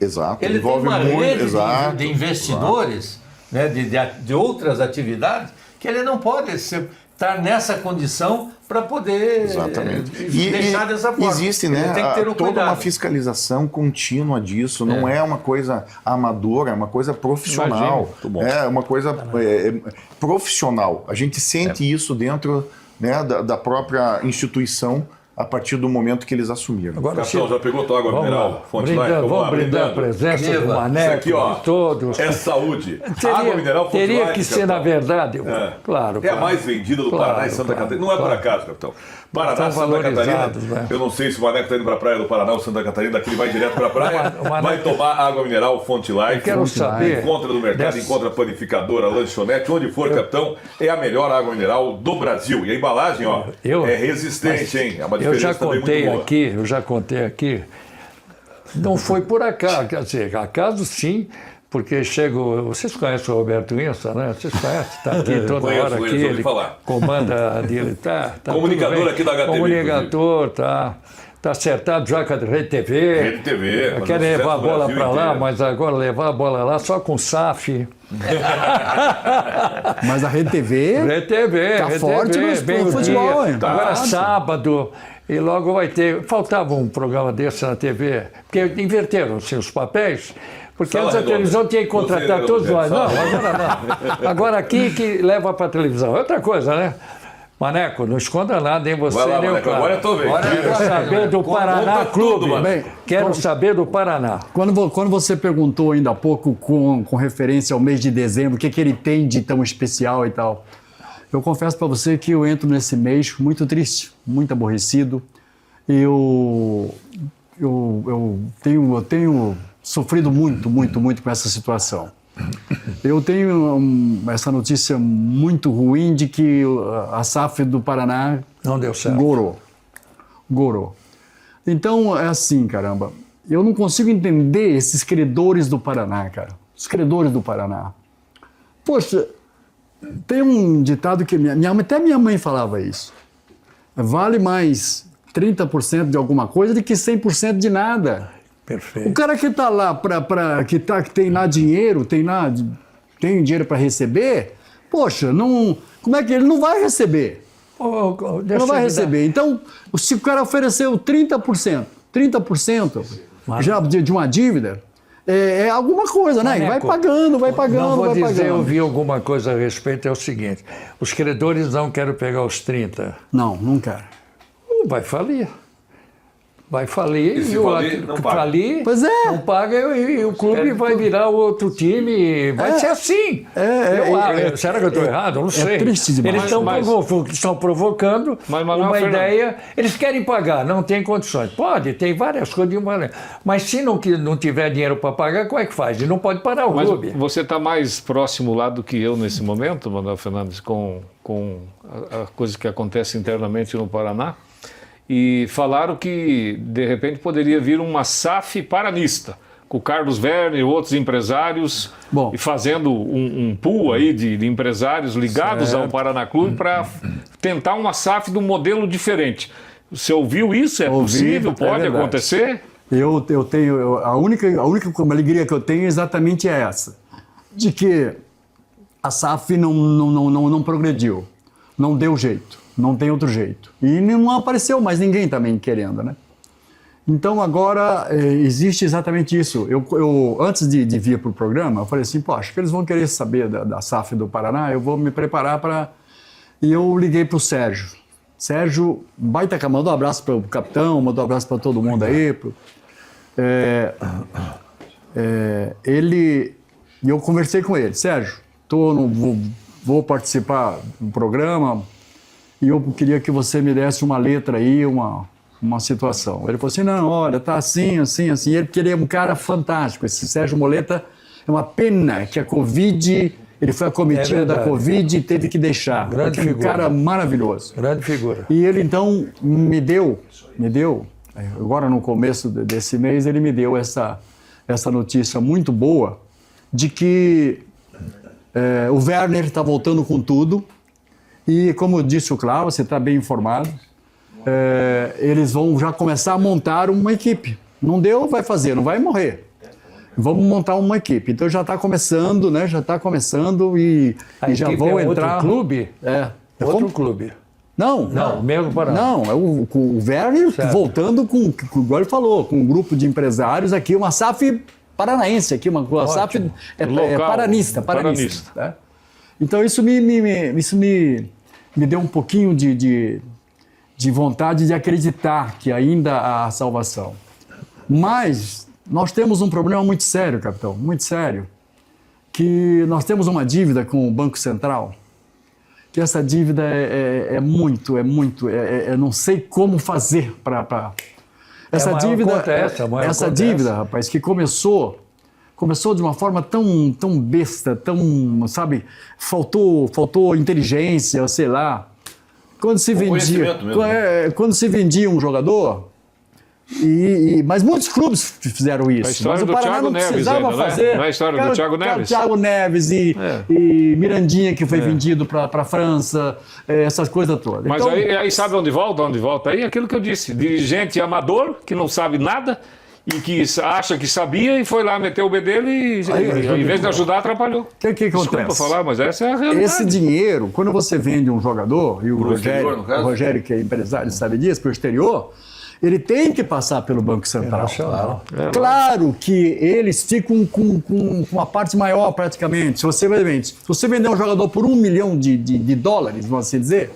Exato. Ele envolve tem uma muito, rede exato, de investidores, né, de outras atividades, que ele não pode estar nessa condição para poder deixar dessa forma. Existe, ele tem que ter toda cuidado. uma fiscalização contínua disso, não é uma coisa amadora, é uma coisa profissional. É uma coisa profissional. A gente sente isso dentro, né, da própria instituição a partir do momento que eles assumiram. Agora, já pegou tua água mineral? Fonte Life? Vamos brindar a presença do Maneco, aqui, ó, de todos. É saúde. Água mineral Fonte Teria Life, que ser, na verdade, claro. É a mais vendida do Paraná e Santa Catarina. Não é por acaso, capitão. Paraná, Santa Catarina. Né? Eu não sei se o Maneco está indo para a praia do Paraná ou Santa Catarina, daqui ele vai direto para a praia. Vai tomar água mineral Fonte Life. Quero saber. Encontra no mercado, encontra panificadora, lanchonete, onde for, capitão. É a melhor água mineral do Brasil. E a embalagem, ó, é resistente, hein? É uma diferença também muito boa. Eu já contei aqui. Não foi por acaso, quer dizer, acaso sim. Porque vocês conhecem o Roberto Insa, né? Vocês conhecem, está aqui toda hora aqui, ele comanda dele, tá comunicador aqui da HTV. Comunicador, tá acertado já com a Rede TV. Rede TV. Quer levar a bola para lá, mas agora levar a bola lá só com SAF. Mas a Rede TV... Rede TV. Tá forte no futebol, hein? Agora sábado... E logo vai ter... Faltava um programa desse na TV, porque inverteram-se os papéis, porque antes a televisão tinha que contratar todos nós. Não, agora não. Agora aqui que leva para a televisão. Outra coisa, né? Maneco, não esconda nada, hein? Você vai lá, nem o Maneco, cara. agora eu tô vendo. Quero saber do Paraná Clube. Quero saber do Paraná. Quando você perguntou ainda há pouco, com referência ao mês de dezembro, o que ele tem de tão especial e tal... Eu confesso para você que eu entro nesse mês muito triste, muito aborrecido. Eu tenho sofrido muito com essa situação. Eu tenho essa notícia muito ruim de que a SAF do Paraná não deu certo. Gorou. Então, é assim, caramba. Eu não consigo entender esses credores do Paraná, cara. Os credores do Paraná. Poxa... Tem um ditado que até minha mãe falava isso. Vale mais 30% de alguma coisa do que 100% de nada. Perfeito. O cara que está lá, que tem lá dinheiro, tem dinheiro para receber, poxa, não, Como é que ele não vai receber? Não vai receber. Então, se o cara ofereceu 30% já de uma dívida, é alguma coisa, né? Maneco, vai pagando, vai não vou vai dizer, pagando. eu vi alguma coisa a respeito, é o seguinte, os credores não querem pegar os 30. Não quero. Vai falir. Vai falir E se e o falir, outro não paga. falir, Pois é. não paga e o clube vai virar outro time. Vai ser assim. Será que eu estou errado? Eu não sei. triste demais. Eles estão provocando Manuel uma Fernando. ideia. Eles querem pagar, não tem condições. Pode, tem várias coisas de uma. Mas se não tiver dinheiro para pagar, como é que faz? E não pode parar o Mas clube. você está mais próximo lá do que eu nesse momento, Manuel Fernandes, com a coisa que acontece internamente no Paraná. E falaram que, de repente, poderia vir uma SAF paranista, com o Carlos Werner e outros empresários, Bom. e fazendo um pool aí de empresários ligados ao Paraná Clube para tentar uma SAF de um modelo diferente. Você ouviu isso? É Ouvi, possível? é Pode verdade. acontecer? Eu tenho. A única alegria que eu tenho é exatamente essa: de que a SAF não progrediu, não deu jeito, não tem outro jeito. E não apareceu mais ninguém também querendo, né? Então agora existe exatamente isso. Eu antes de vir para o programa, eu falei assim: pô, acho que eles vão querer saber da SAF do Paraná, eu vou me preparar para. E eu liguei para o Sérgio. Sérgio, baita, mandou um abraço para o capitão, mandou um abraço para todo mundo aí. E eu conversei com ele: Sérgio, vou participar do programa e eu queria que você me desse uma letra aí, uma situação. Ele falou assim: não, olha, tá assim. Porque ele é um cara fantástico. Esse Sérgio Moleta é uma pena que a Covid, ele foi acometido da Covid e teve que deixar. Grande Um figura. cara maravilhoso. Grande figura. E ele então me deu, agora no começo desse mês, ele me deu essa notícia muito boa de que o Werner está voltando com tudo e, como disse o Cláudio, você está bem informado, eles vão já começar a montar uma equipe. Não deu, vai fazer, não vai morrer. Vamos montar uma equipe. Então já está começando, né? Já está começando e já vão entrar. Outro clube? Outro clube. Não, mesmo para. Não, é o Werner voltando igual ele falou, com um grupo de empresários aqui, uma SAF paranaense aqui, uma SAF Local, paranista. Né? Então isso me deu um pouquinho de vontade de acreditar que ainda há salvação. Mas nós temos um problema muito sério, capitão, muito sério, que nós temos uma dívida com o Banco Central, que essa dívida eu não sei como fazer para essa dívida. Essa dívida, rapaz, que começou de uma forma tão besta, tão, sabe, faltou inteligência, sei lá. Quando se vendia um jogador, mas muitos clubes fizeram isso. A história Mas o do Paraná Thiago não precisava Neves ainda, fazer. né? Não é a história do Thiago Neves? Thiago Neves e Mirandinha, que foi vendido para a França, essas coisas todas. Mas então, aí sabe onde volta? Aí aquilo que eu disse, dirigente amador, que não sabe nada e que acha que sabia e foi lá meter o bedelho e em vez de ajudar, atrapalhou. O que Desculpa acontece? falar, mas essa é a realidade. Esse dinheiro, quando você vende um jogador, e o exterior, no caso? Rogério, que é empresário, sabe disso, para o exterior, ele tem que passar pelo Banco Central. Claro que eles ficam com uma parte maior praticamente. Se você vender um jogador por $1 milhão de dólares, vamos assim dizer,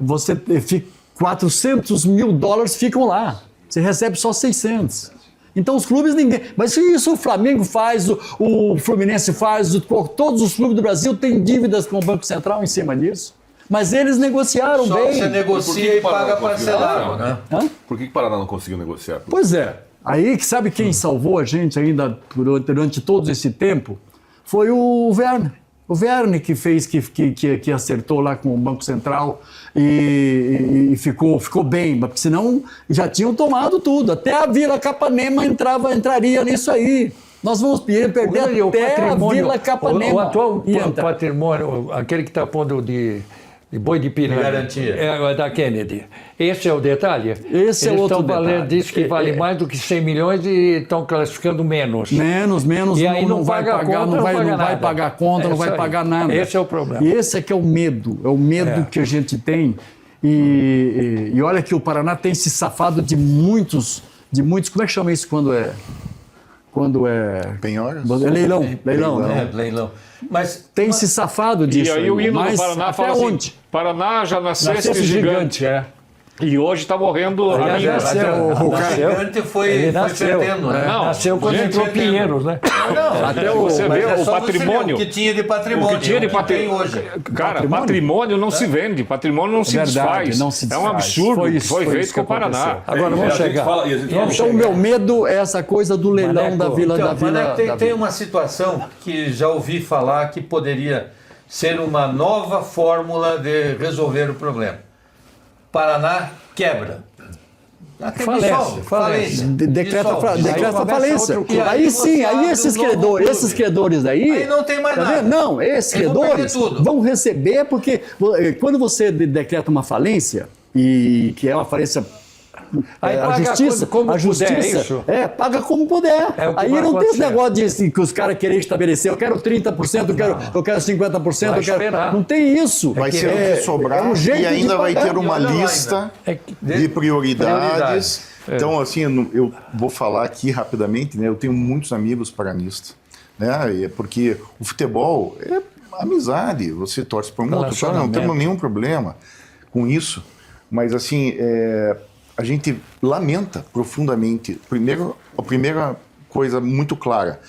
você fica, $400 mil ficam lá. Você recebe só 600. Então os clubes ninguém. Mas isso o Flamengo faz, o Fluminense faz, todos os clubes do Brasil têm dívidas com o Banco Central em cima disso. Mas eles negociaram Só bem. você negocia e paga parcelado, né? Por que o Paraná não conseguiu negociar? Pois é. Aí, sabe quem salvou a gente ainda durante todo esse tempo? Foi o Werner. O Werner que fez, que acertou lá com o Banco Central e ficou bem, porque senão já tinham tomado tudo. Até a Vila Capanema entraria nisso aí. Nós vamos perder até a Vila Capanema. O atual patrimônio, aquele que está pondo de boi de piranha. Garantia. É da Kennedy. Esse é o detalhe? Esse é Eles outro estão valendo, detalhe. diz que vale mais do que 100 milhões e estão classificando menos. Menos, E aí não vai paga pagar, conta, não vai nada. pagar conta, É não vai isso aí. pagar nada. Esse é o problema. E esse é que é o medo que a gente tem. E olha que o Paraná tem se safado de muitos, como é que chama isso quando é Penhoras? é leilão. Leilão. Mas Tem se safado disso. E aí o hino do mas Paraná até fala assim, onde? Paraná já nascesse Nascesse gigante. E hoje está morrendo a Aliás, linha. nasceu. gigante foi perdendo, né? Não, Nasceu quando gente, entrou Pinheiros, né? Até você Mas vê é o só você patrimônio. ver o que tinha de patrimônio. O que tinha de tem patrimônio hoje. Cara, patrimônio não se vende, patrimônio não se Verdade, desfaz. não se É um desfaz. absurdo Foi que isso- foi foi feito isso com o que Paraná. aconteceu. Agora vamos chegar. Então o meu medo é essa coisa do leilão Maneco. da Vila Então, da Vila. mas tem, da tem Vila. uma situação que já ouvi falar que poderia ser uma nova fórmula de resolver o problema. Paraná quebra. Até Falece, dissolve, falência. Decreta Dissolve. a falência. outro clube. Aí Aí sim, você aí abre esses um novo credores, clube. esses credores aí. Aí não tem mais tá nada. vendo? Não, esses Eles vão credores perder tudo. vão receber, porque quando você decreta uma falência, e que é uma falência. Aí a paga justiça, como a puder, justiça, isso? paga como puder. É o que Aí vai não tem esse acontecer. negócio de assim, que os caras querem estabelecer, eu quero 30%, eu quero 50%, Vai eu quero. esperar. Não tem isso. Vai ser o que sobrar um jeito e ainda de vai pagar. ter uma olha lá lista ainda. de prioridades. Prioridades. Então, assim, eu vou falar aqui rapidamente, né? Eu tenho muitos amigos paranistas, né? Porque o futebol é amizade. Você torce por um outro, não Relacionamento. temos nenhum problema com isso. Mas, assim, a gente lamenta profundamente. Primeiro, a primeira coisa muito clara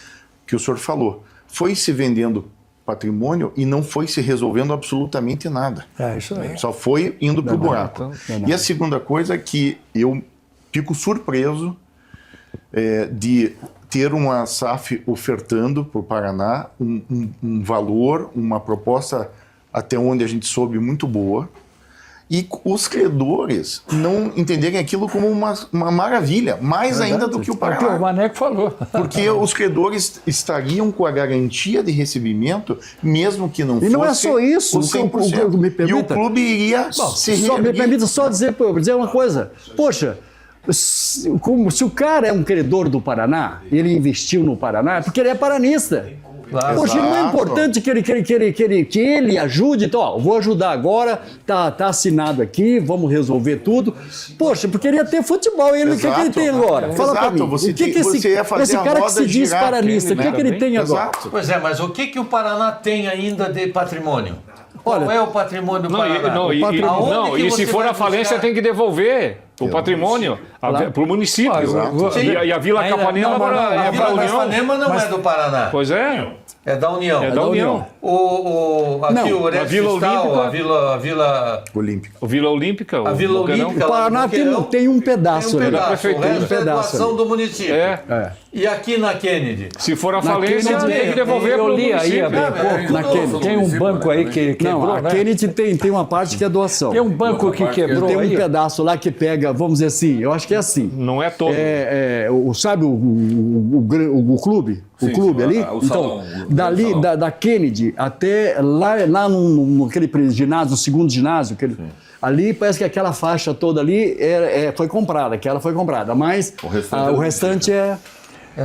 que o senhor falou, foi se vendendo patrimônio e não foi se resolvendo absolutamente nada. É isso aí. Só foi indo para o buraco. Verdade. E a segunda coisa é que eu fico surpreso de ter uma SAF ofertando para o Paraná um valor, uma proposta até onde a gente soube muito boa, e os credores não entenderem aquilo como uma maravilha, mais ainda do que o É o que o Paraná. Maneco falou. Porque os credores estariam com a garantia de recebimento, mesmo que não fosse E não é só isso, o 100%. me E o permita. clube iria se Só, me reerguer. permita só dizer uma coisa. Poxa, se o cara é um credor do Paraná, ele investiu no Paraná, é porque ele é paranista. Claro. Poxa, não é Exato. importante que ele ajude. Então, ó, vou ajudar agora, tá assinado aqui, vamos resolver tudo. Poxa, porque ele ia ter futebol, ele, o que ele tem agora? Fala pra Exato, mim. você o que tem- que você ia fazer esse a cara que roda se diz girar, paranista, o que ele tem agora? Exato. Pois é, mas o que o Paraná tem ainda de patrimônio? Qual Olha, é o patrimônio do Não, Paraná? Aonde que e se você for vai a falência, buscar? tem que devolver o patrimônio para o município. E a Vila Ainda- Capanema não, agora não, é A para a Vila União. Capanema não é do Paraná, Pois é, é da União. é da União. Aqui Não, o Orestes a Vila Cristal, Olímpica- a Vila Olímpico. O Vila Olímpica. A Vila Olímpica, O lá Paraná no Boqueirão, tem um pedaço, tem um né? pedaço, prefeitura, o resto tem um é pedaço doação ali. do município. É. E aqui na Kennedy? Se for a Na falência, Kennedy, tem que devolver para eu o li aí município. há pouco. Na Kennedy. Tem um banco aí que quebrou, Não, a né? Kennedy tem uma parte que é doação. Tem um banco que quebrou Tem um aí. pedaço lá que pega, vamos dizer assim, eu acho que é assim. Não é todo. Sabe o clube? Sim, O clube sim, ali? o Então, salão, o dali, salão. da Kennedy até lá naquele ginásio, o segundo ginásio, ali parece que aquela faixa toda ali foi comprada, aquela foi comprada, mas o restante é...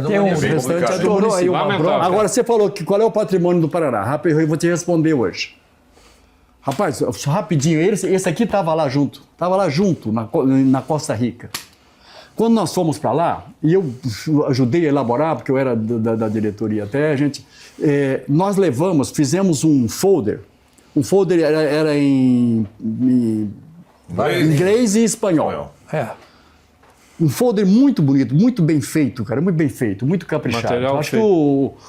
do Tem um município. restante é do estourou aí município. uma Lamentável. bronca. Agora, você falou que qual é o patrimônio do Paraná. Rápido, eu vou te responder hoje. Rapaz, só rapidinho, esse aqui estava lá junto. Estava lá junto, na Costa Rica. Quando nós fomos para lá, e eu ajudei a elaborar, porque eu era da diretoria até, nós fizemos um folder. Um folder era em inglês e espanhol. É. Um folder muito bonito, muito bem feito, cara, muito bem feito, muito caprichado. Material Acho feito.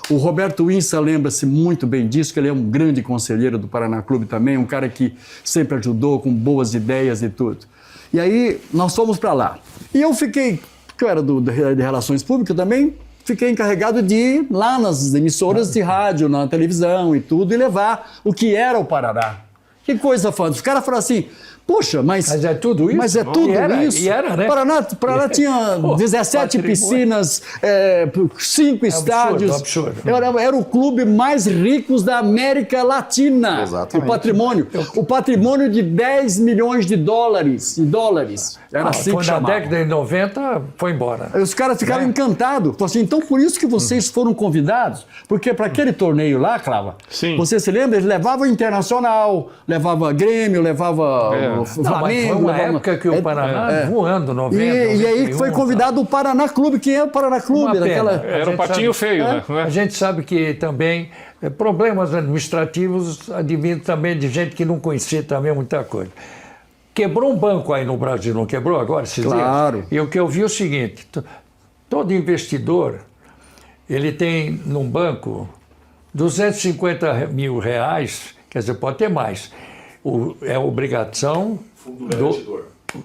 que o Roberto Insa lembra-se muito bem disso, que ele é um grande conselheiro do Paraná Clube também, um cara que sempre ajudou com boas ideias e tudo. E aí nós fomos para lá. E eu fiquei, porque eu era de Relações Públicas também, fiquei encarregado de ir lá nas emissoras de rádio, na televisão e tudo, e levar o que era o Paraná. Que coisa fantástica. Os caras falaram assim, Poxa, mas é tudo isso? Mas é tudo isso. E era, né? Paraná tinha 17 piscinas, 5 estádios. Absurdo. Era o clube mais rico da América Latina. Exatamente. O patrimônio de 10 milhões de dólares. Era assim foi que na chamava. década de 90, foi embora. Aí os caras ficaram encantados. Falaram assim, então por isso que vocês foram convidados, porque para aquele torneio lá, Clava, Sim. você se lembra? Eles levavam o Internacional, levava Grêmio, levava o Não, mas Flamengo. foi uma levava... época que o Paraná voando, 90, E aí que foi 91, convidado o Paraná Clube. Quem é o Paraná Clube? Uma pena. Era um patinho feio, né? A gente sabe que também problemas administrativos advindo também de gente que não conhecia também muita coisa. Quebrou um banco aí no Brasil, não quebrou agora? Claro. E o que eu vi é o seguinte, todo investidor, ele tem num banco 250 mil reais, quer dizer, pode ter mais. É obrigação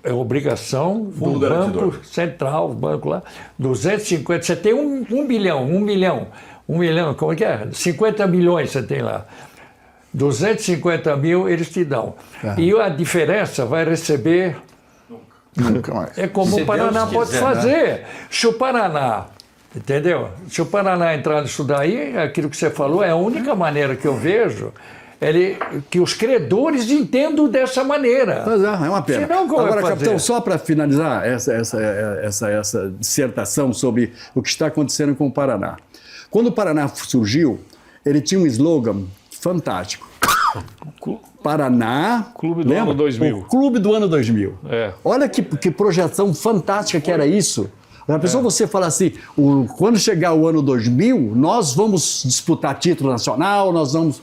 é obrigação Fundo do garantidor. Banco Central, o banco lá, 250, você tem um milhão, como é que é? 50 milhões você tem lá. 250 mil eles te dão. E a diferença vai receber... Nunca mais. É como Se o Paraná Deus pode quiser, fazer. Se o Paraná, entendeu? Se o Paraná entrar nisso daí, aquilo que você falou, é a única maneira que eu vejo que os credores entendam dessa maneira. Pois é uma pena. Senão, como Agora, vai fazer? capitão, só para finalizar essa dissertação sobre o que está acontecendo com o Paraná. Quando o Paraná surgiu, ele tinha um slogan fantástico. Paraná... Clube do ano 2000. O Clube do ano 2000. É. Olha que projeção fantástica que era isso. A pessoa você fala assim, quando chegar o ano 2000, nós vamos disputar título nacional, nós vamos...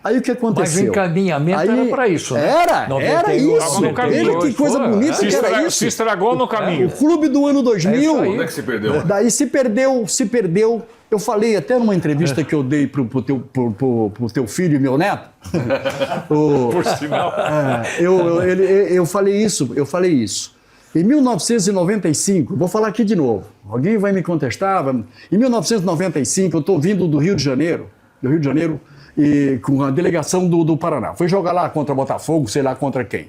Aí o que aconteceu? Mas o encaminhamento era para isso, né? Era 98, isso. 92, Veja que coisa foi. bonita que era isso. Se estragou no caminho. O Clube do ano 2000. Onde é que se perdeu? Daí se perdeu. Eu falei até numa entrevista que eu dei pro teu filho e meu neto. Por sinal. Eu falei isso. Em 1995, vou falar aqui de novo. Alguém vai me contestar? Em 1995, eu estou vindo do Rio de Janeiro, e com a delegação do Paraná. Fui jogar lá contra Botafogo, sei lá contra quem.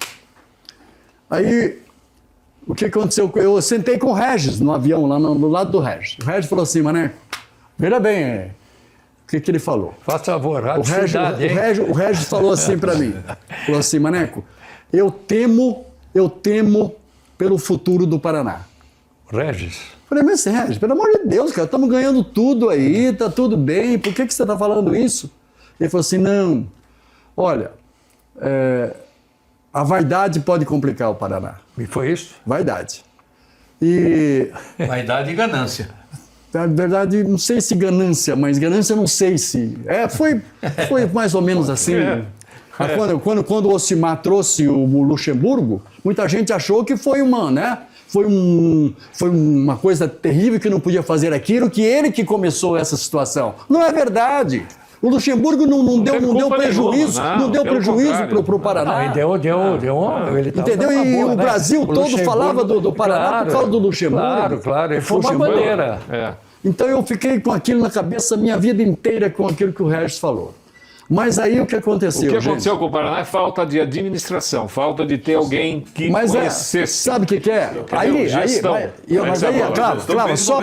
Aí, o que aconteceu? Eu sentei com o Regis no avião, lá no lado do Regis. O Regis falou assim, Mané, veja bem, o que ele falou? Faz favor, O Regis falou assim para mim, falou assim, Maneco, eu temo pelo futuro do Paraná. Regis. Falei, mas Regis, pelo amor de Deus, cara, estamos ganhando tudo aí, tá tudo bem, por que você está falando isso? Ele falou assim, não, olha, a vaidade pode complicar o Paraná. E foi isso? Vaidade. E, Vaidade e ganância. na verdade, não sei se ganância, mas ganância não sei se... Foi mais ou menos assim. Quando o Ocimar trouxe o Luxemburgo, muita gente achou que foi uma coisa terrível, que não podia fazer aquilo, que ele que começou essa situação. Não é verdade. O Luxemburgo não deu prejuízo, não deu prejuízo para o Paraná. Deu. Ele entendeu? E o Brasil todo falava do Paraná por causa do Luxemburgo. Claro. Ele foi uma bandeira. Então eu fiquei com aquilo na cabeça a minha vida inteira, com aquilo que o Regis falou. Mas aí o que aconteceu? O que aconteceu com o Paraná é falta de administração, falta de ter alguém que conhecesse. Sabe o que é? Gestão. Claro, só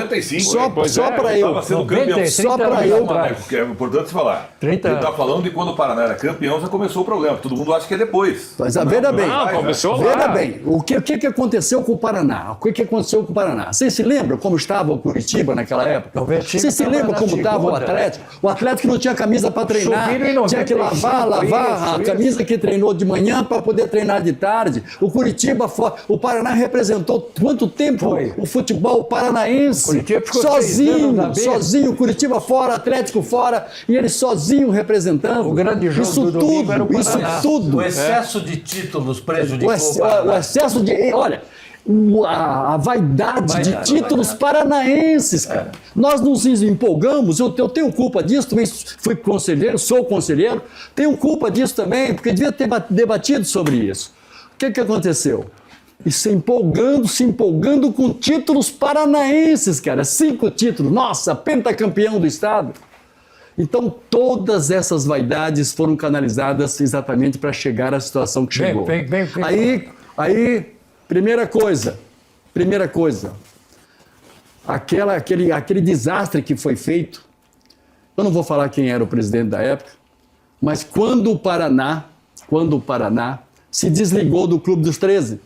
para eu. Estava sendo campeão. Só para eu. É importante falar. Ele está falando de quando o Paraná era campeão, já começou o problema. Todo mundo acha que é depois. Mas veja bem. Começou lá. Veja bem, o que aconteceu com o Paraná? Vocês se lembram como estava o Curitiba naquela época? Vocês se lembram como estava o Atlético? O Atlético não tinha camisa para treinar. Tinha que lavar a camisa que treinou de manhã para poder treinar de tarde. O Curitiba, o Paraná representou quanto tempo o futebol paranaense? Sozinho, Curitiba fora, Atlético fora, e ele sozinho representando. O grande jogo do domingo era o Paraná. O excesso de títulos prejudicou o Paraná. O excesso de... Olha... A vaidade de títulos paranaenses, cara. Nós nos empolgamos, eu tenho culpa disso, também sou conselheiro, tenho culpa disso também, porque devia ter debatido sobre isso. O que aconteceu? E se empolgando com títulos paranaenses, cara. 5 títulos, nossa, pentacampeão do estado. Então, todas essas vaidades foram canalizadas exatamente para chegar à situação que chegou. Bem. Aí, primeira coisa, aquele desastre que foi feito, eu não vou falar quem era o presidente da época, mas quando o Paraná se desligou do Clube dos 13,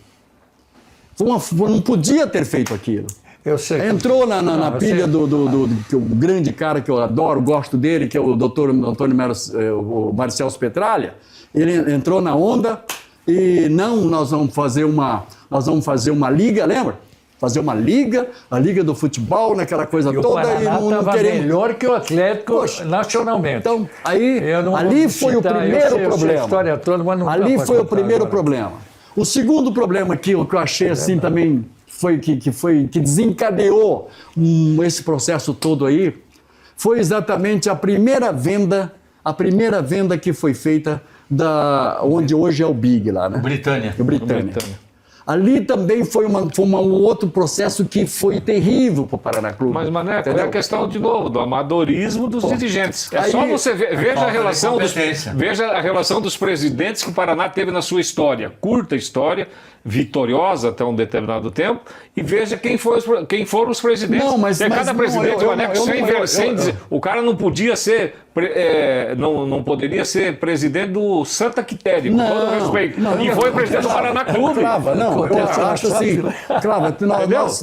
não podia ter feito aquilo. Eu sei. Entrou na pilha do grande cara que eu adoro, gosto dele, que é o doutor o Marcelo Petralha. Ele entrou na onda e nós vamos fazer uma liga, lembra? Fazer uma liga, a liga do futebol, naquela coisa toda. O Paraná estava melhor que o Atlético. Poxa, nacionalmente. Então, ali foi o primeiro problema. História toda, mas não ali foi o primeiro problema. O segundo problema que eu achei assim também que desencadeou esse processo todo aí foi exatamente a primeira venda que foi feita onde hoje é o Big lá, né? O Britânia. Ali também foi um outro processo que foi terrível para o Paraná Clube. Mas, Maneco, é a questão, de novo, do amadorismo dos dirigentes. É só você veja a relação dos presidentes que o Paraná teve na sua história, curta história, vitoriosa até um determinado tempo, e veja quem foram os presidentes. Cada presidente, Maneco, sem dizer, o cara não podia ser, não poderia ser presidente do Santa Quitéria, com todo respeito. E foi presidente do Paraná Clube. Eu acho assim,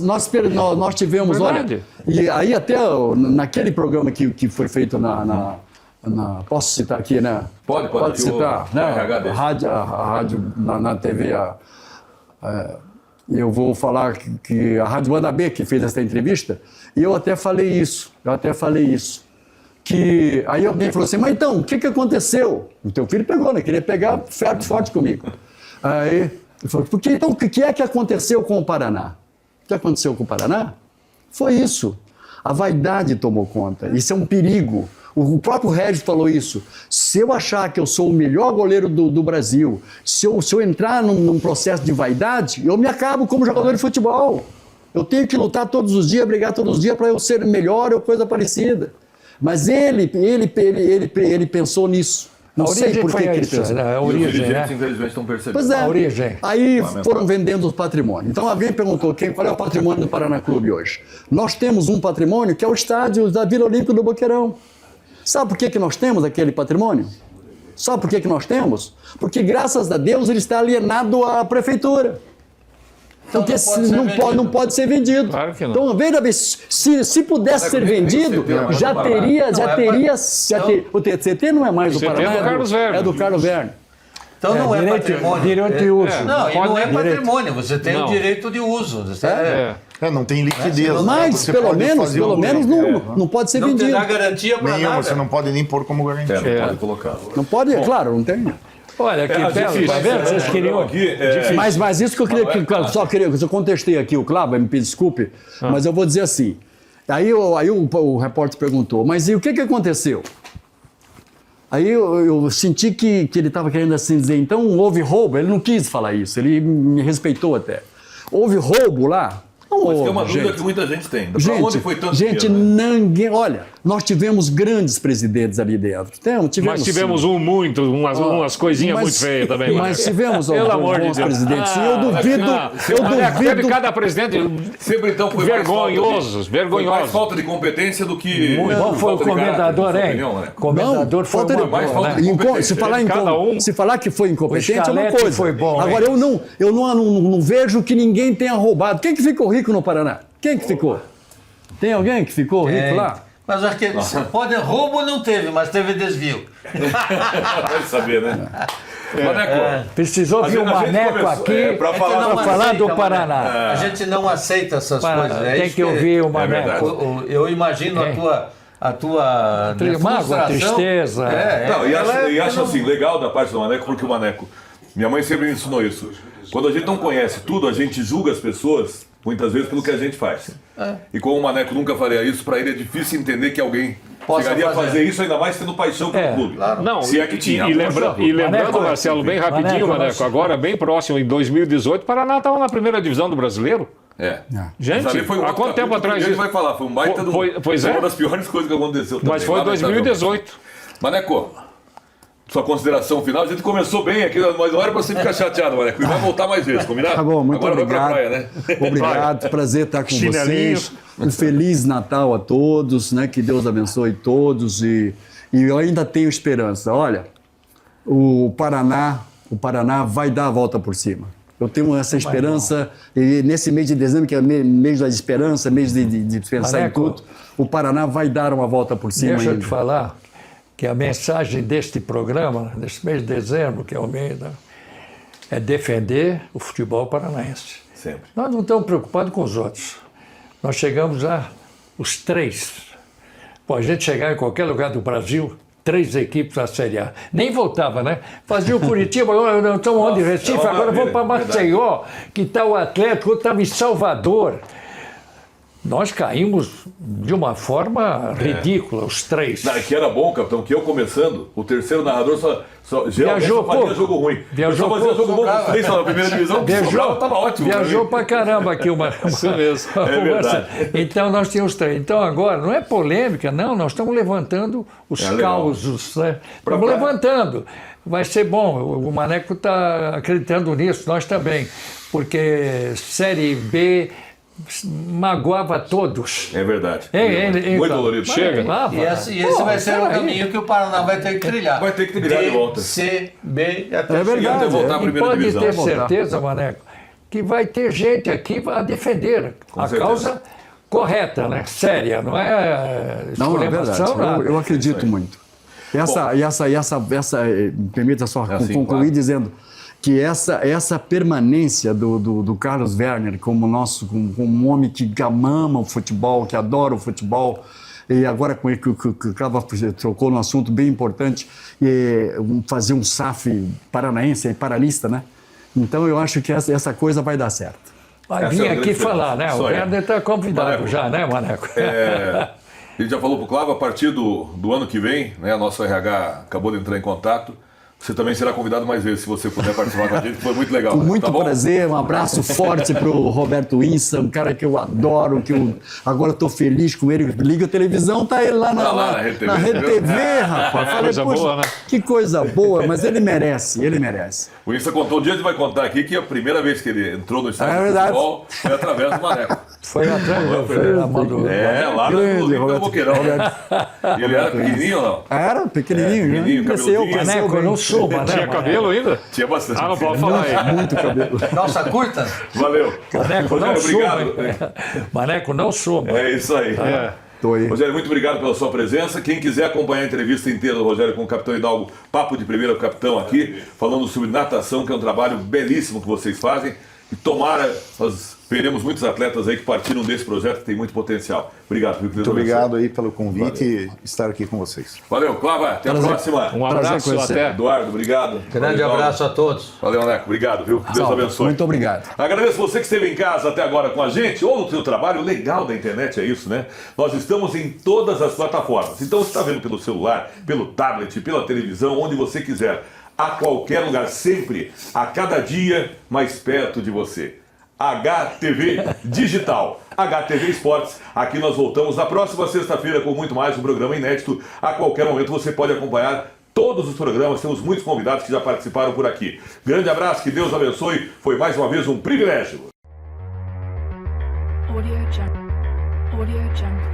nós tivemos, olha, e aí até naquele programa que foi feito posso citar aqui, né? Pode citar, né? A rádio na TV, eu vou falar que a Rádio Banda B que fez essa entrevista, e eu até falei isso, que aí alguém falou assim, mas então, o que aconteceu? O teu filho pegou, né? Queria pegar forte comigo. Aí ele falou, então, o que é que aconteceu com o Paraná? O que aconteceu com o Paraná? Foi isso. A vaidade tomou conta. Isso é um perigo. O próprio Regis falou isso. Se eu achar que eu sou o melhor goleiro do Brasil, se eu entrar num processo de vaidade, eu me acabo como jogador de futebol. Eu tenho que lutar todos os dias, brigar todos os dias para eu ser melhor ou coisa parecida. Mas ele pensou nisso. Não sei por que ele pensou. A origem, né? Infelizmente estão percebendo. Pois é. A origem. Aí foram vendendo o patrimônio. Então alguém perguntou qual é o patrimônio do Paraná Clube hoje. Nós temos um patrimônio que é o estádio da Vila Olímpica do Boqueirão. Sabe por que nós temos aquele patrimônio? Sabe por que nós temos? Porque, graças a Deus, ele está alienado à prefeitura. Então, não pode ser vendido. Claro que não. Então, veja bem, se pudesse ser vendido, já teria. O TCT não é mais do Paraná, é do Carlos Verne. Então não é patrimônio. Direito de uso. Não, e não é patrimônio, você tem o direito de uso. Não tem liquidez. Mas, pelo menos, não pode ser vendido. Não tem garantia para nada. Você não pode nem pôr como garantia. Não pode colocar. Não pode, claro, não tem. Olha, que belo, tá vendo? Vocês queriam aqui. Mas isso que eu queria, eu contestei aqui o Cláudio, me desculpe, mas eu vou dizer assim. Aí o repórter perguntou, mas e o que aconteceu? Aí eu senti que ele estava querendo assim dizer, então houve roubo, ele não quis falar isso, ele me respeitou até. Houve roubo lá? Não Mas houve, tem uma dúvida gente. que muita gente tem. Pra Gente, onde foi tanto gente, dinheiro, né? ninguém... Olha, nós tivemos grandes presidentes ali dentro. Mas tivemos umas coisinhas muito feias também. Mas tivemos Pelo alguns amor de bons Deus. presidentes. Sim, eu duvido... Teve cada presidente Sempre então foi vergonhosos. Foi mais falta de competência do que... Não foi o comendador, hein? Né? Comendador foi falta de- uma mais boa, falta né? de- Se falar que foi incompetente é uma Scalete coisa. foi bom, Agora, eu não vejo que ninguém tenha roubado. Quem que ficou rico no Paraná? Quem que ficou? Tem alguém que ficou rico lá? Mas acho que roubo não teve, mas teve desvio. Vai saber, né? Maneco, Precisou vir um Maneco aqui pra É que falar, não pra falar aceita, do Paraná. Maneco. A gente não aceita essas coisas. É Tem isso que ouvir o verdade. Maneco. Eu imagino a tua Mágoa, frustração. tristeza. Não, e acho assim, legal da parte do Maneco, porque o Maneco, minha mãe sempre me ensinou isso. Quando a gente não conhece tudo, a gente julga as pessoas, muitas vezes, pelo que a gente faz. E como o Maneco nunca faria isso, para ele é difícil entender que alguém chegaria a fazer isso, ainda mais tendo paixão pelo clube. Claro. Não, Se é que tinha. E lembrando, Maneco, Marcelo, bem rapidinho, Maneco, Maneco, agora bem próximo, em 2018, o Paraná estava na primeira divisão do Brasileiro. É. Gente, Mas ali foi um há outro quanto tempo capítulo atrás que a gente isso? vai falar. Foi um baita Pois foi é. uma das piores coisas que aconteceu também. Mas foi em 2018. Maneco, sua consideração final. A gente começou bem aqui, mas não era pra você ficar chateado, Maneco. E vai voltar mais vezes, combinado? Tá bom, muito Agora obrigado. vai pra praia, né? Obrigado, prazer estar com Chinelinho. vocês. Um Feliz Natal a todos, né? Que Deus abençoe todos e eu ainda tenho esperança. Olha, o Paraná vai dar a volta por cima. Eu tenho essa esperança, e nesse mês de dezembro, que é mês da esperança, mês de pensar Maneco, em tudo, o Paraná vai dar uma volta por cima Deixa eu ainda. te falar que a mensagem deste programa, desse mês de dezembro, que é o mês, é defender o futebol paranaense. Sempre. Nós não estamos preocupados com os outros. Nós chegamos a os 3. Pô, a gente chegar em qualquer lugar do Brasil, 3 equipes na Série A. Nem voltava, né? Fazia o Curitiba, agora nós estamos onde? Recife, agora vamos para Maceió, que está o Atlético, outro estava em Salvador. Nós caímos de uma forma ridícula, os 3. Não, que era bom, capitão, que eu começando, o terceiro narrador Viajou fazia pouco. jogo ruim. Viajou eu só fazia pouco. jogo bom, nem só na primeira divisão, estava ótimo. Viajou pra caramba aqui uma Isso mesmo. É verdade. Então nós tínhamos 3. Então agora, não é polêmica, não, nós estamos levantando os causos, né? Estamos levantando. Vai ser bom, o Maneco está acreditando nisso, nós também, porque Série B magoava todos. É verdade. Muito dolorido. Chega. E esse vai ser o caminho que o Paraná vai ter que trilhar. Vai ter que trilhar de volta. C, B, até É verdade. Até voltar à E primeira pode divisão. ter certeza, Maneco, que vai ter gente aqui a defender a certeza. causa correta, né? Séria, não é Não, é verdade. esculhambação, nada. Eu acredito muito. Permita só Assim, concluir claro. dizendo que essa permanência do Carlos Werner como um homem que ama o futebol, que adora o futebol, e agora com ele que o Cava trocou num assunto bem importante, fazer um SAF paranaense, paranista, né? Então eu acho que essa coisa vai dar certo. Vai Essa vir é a aqui grande falar, né? diferença. O Isso aí. Werner está convidado Maneco. já, né, Maneco? Ele já falou pro Clava, a partir do ano que vem, né, a nosso RH acabou de entrar em contato. Você também será convidado mais vezes, se você puder participar com a gente, que foi muito legal. Com muito Tá bom? prazer, um abraço forte para o Roberto Insa, um cara que eu adoro, agora estou feliz com ele. Liga a televisão, tá ele lá na Rede TV, rapaz. Falei, Coisa poxa, boa, né? que coisa boa, mas ele merece. O Insta contou, um dia a gente vai contar aqui que a primeira vez que ele entrou no estádio É de verdade. futebol foi através do Maneco. Foi atrás, foi na mão do... Lá Grande, no Roberto. Boqueirão. E ele era pequenininho ou não? Era pequenininho, né? pequenininho, Cresceu, cabeludinho. Maneco, eu bem. não sou, Maneco. Tinha cabelo ainda? Tinha bastante. Ah, não pode falar aí. Muito cabelo. Calça curta? Valeu. Maneco, não sou. Obrigado. Maneco, não sou. É isso aí. Tô aí. Rogério, muito obrigado pela sua presença. Quem quiser acompanhar a entrevista inteira do Rogério com o Capitão Hidalgo, papo de primeira com o Capitão aqui, falando sobre natação, que é um trabalho belíssimo que vocês fazem. E tomara, nós veremos muitos atletas aí que partiram desse projeto, que tem muito potencial. Obrigado, viu? Muito obrigado aí pelo convite e estar aqui com vocês. Valeu, Clava. Até a próxima. Um abraço, conhecer. até. Eduardo, obrigado. Grande Valeu, abraço a todos. Valeu, Neco. Obrigado, viu? Deus abençoe. Muito obrigado. Agradeço você que esteve em casa até agora com a gente, ou no seu trabalho. O legal da internet é isso, né? Nós estamos em todas as plataformas. Então você está vendo pelo celular, pelo tablet, pela televisão, onde você quiser. A qualquer lugar, sempre, a cada dia, mais perto de você. HTV Digital, HTV Esportes. Aqui nós voltamos na próxima sexta-feira com muito mais um programa inédito. A qualquer momento você pode acompanhar todos os programas. Temos muitos convidados que já participaram por aqui. Grande abraço, que Deus abençoe. Foi mais uma vez um privilégio. Audio Jungle. Audio Jungle.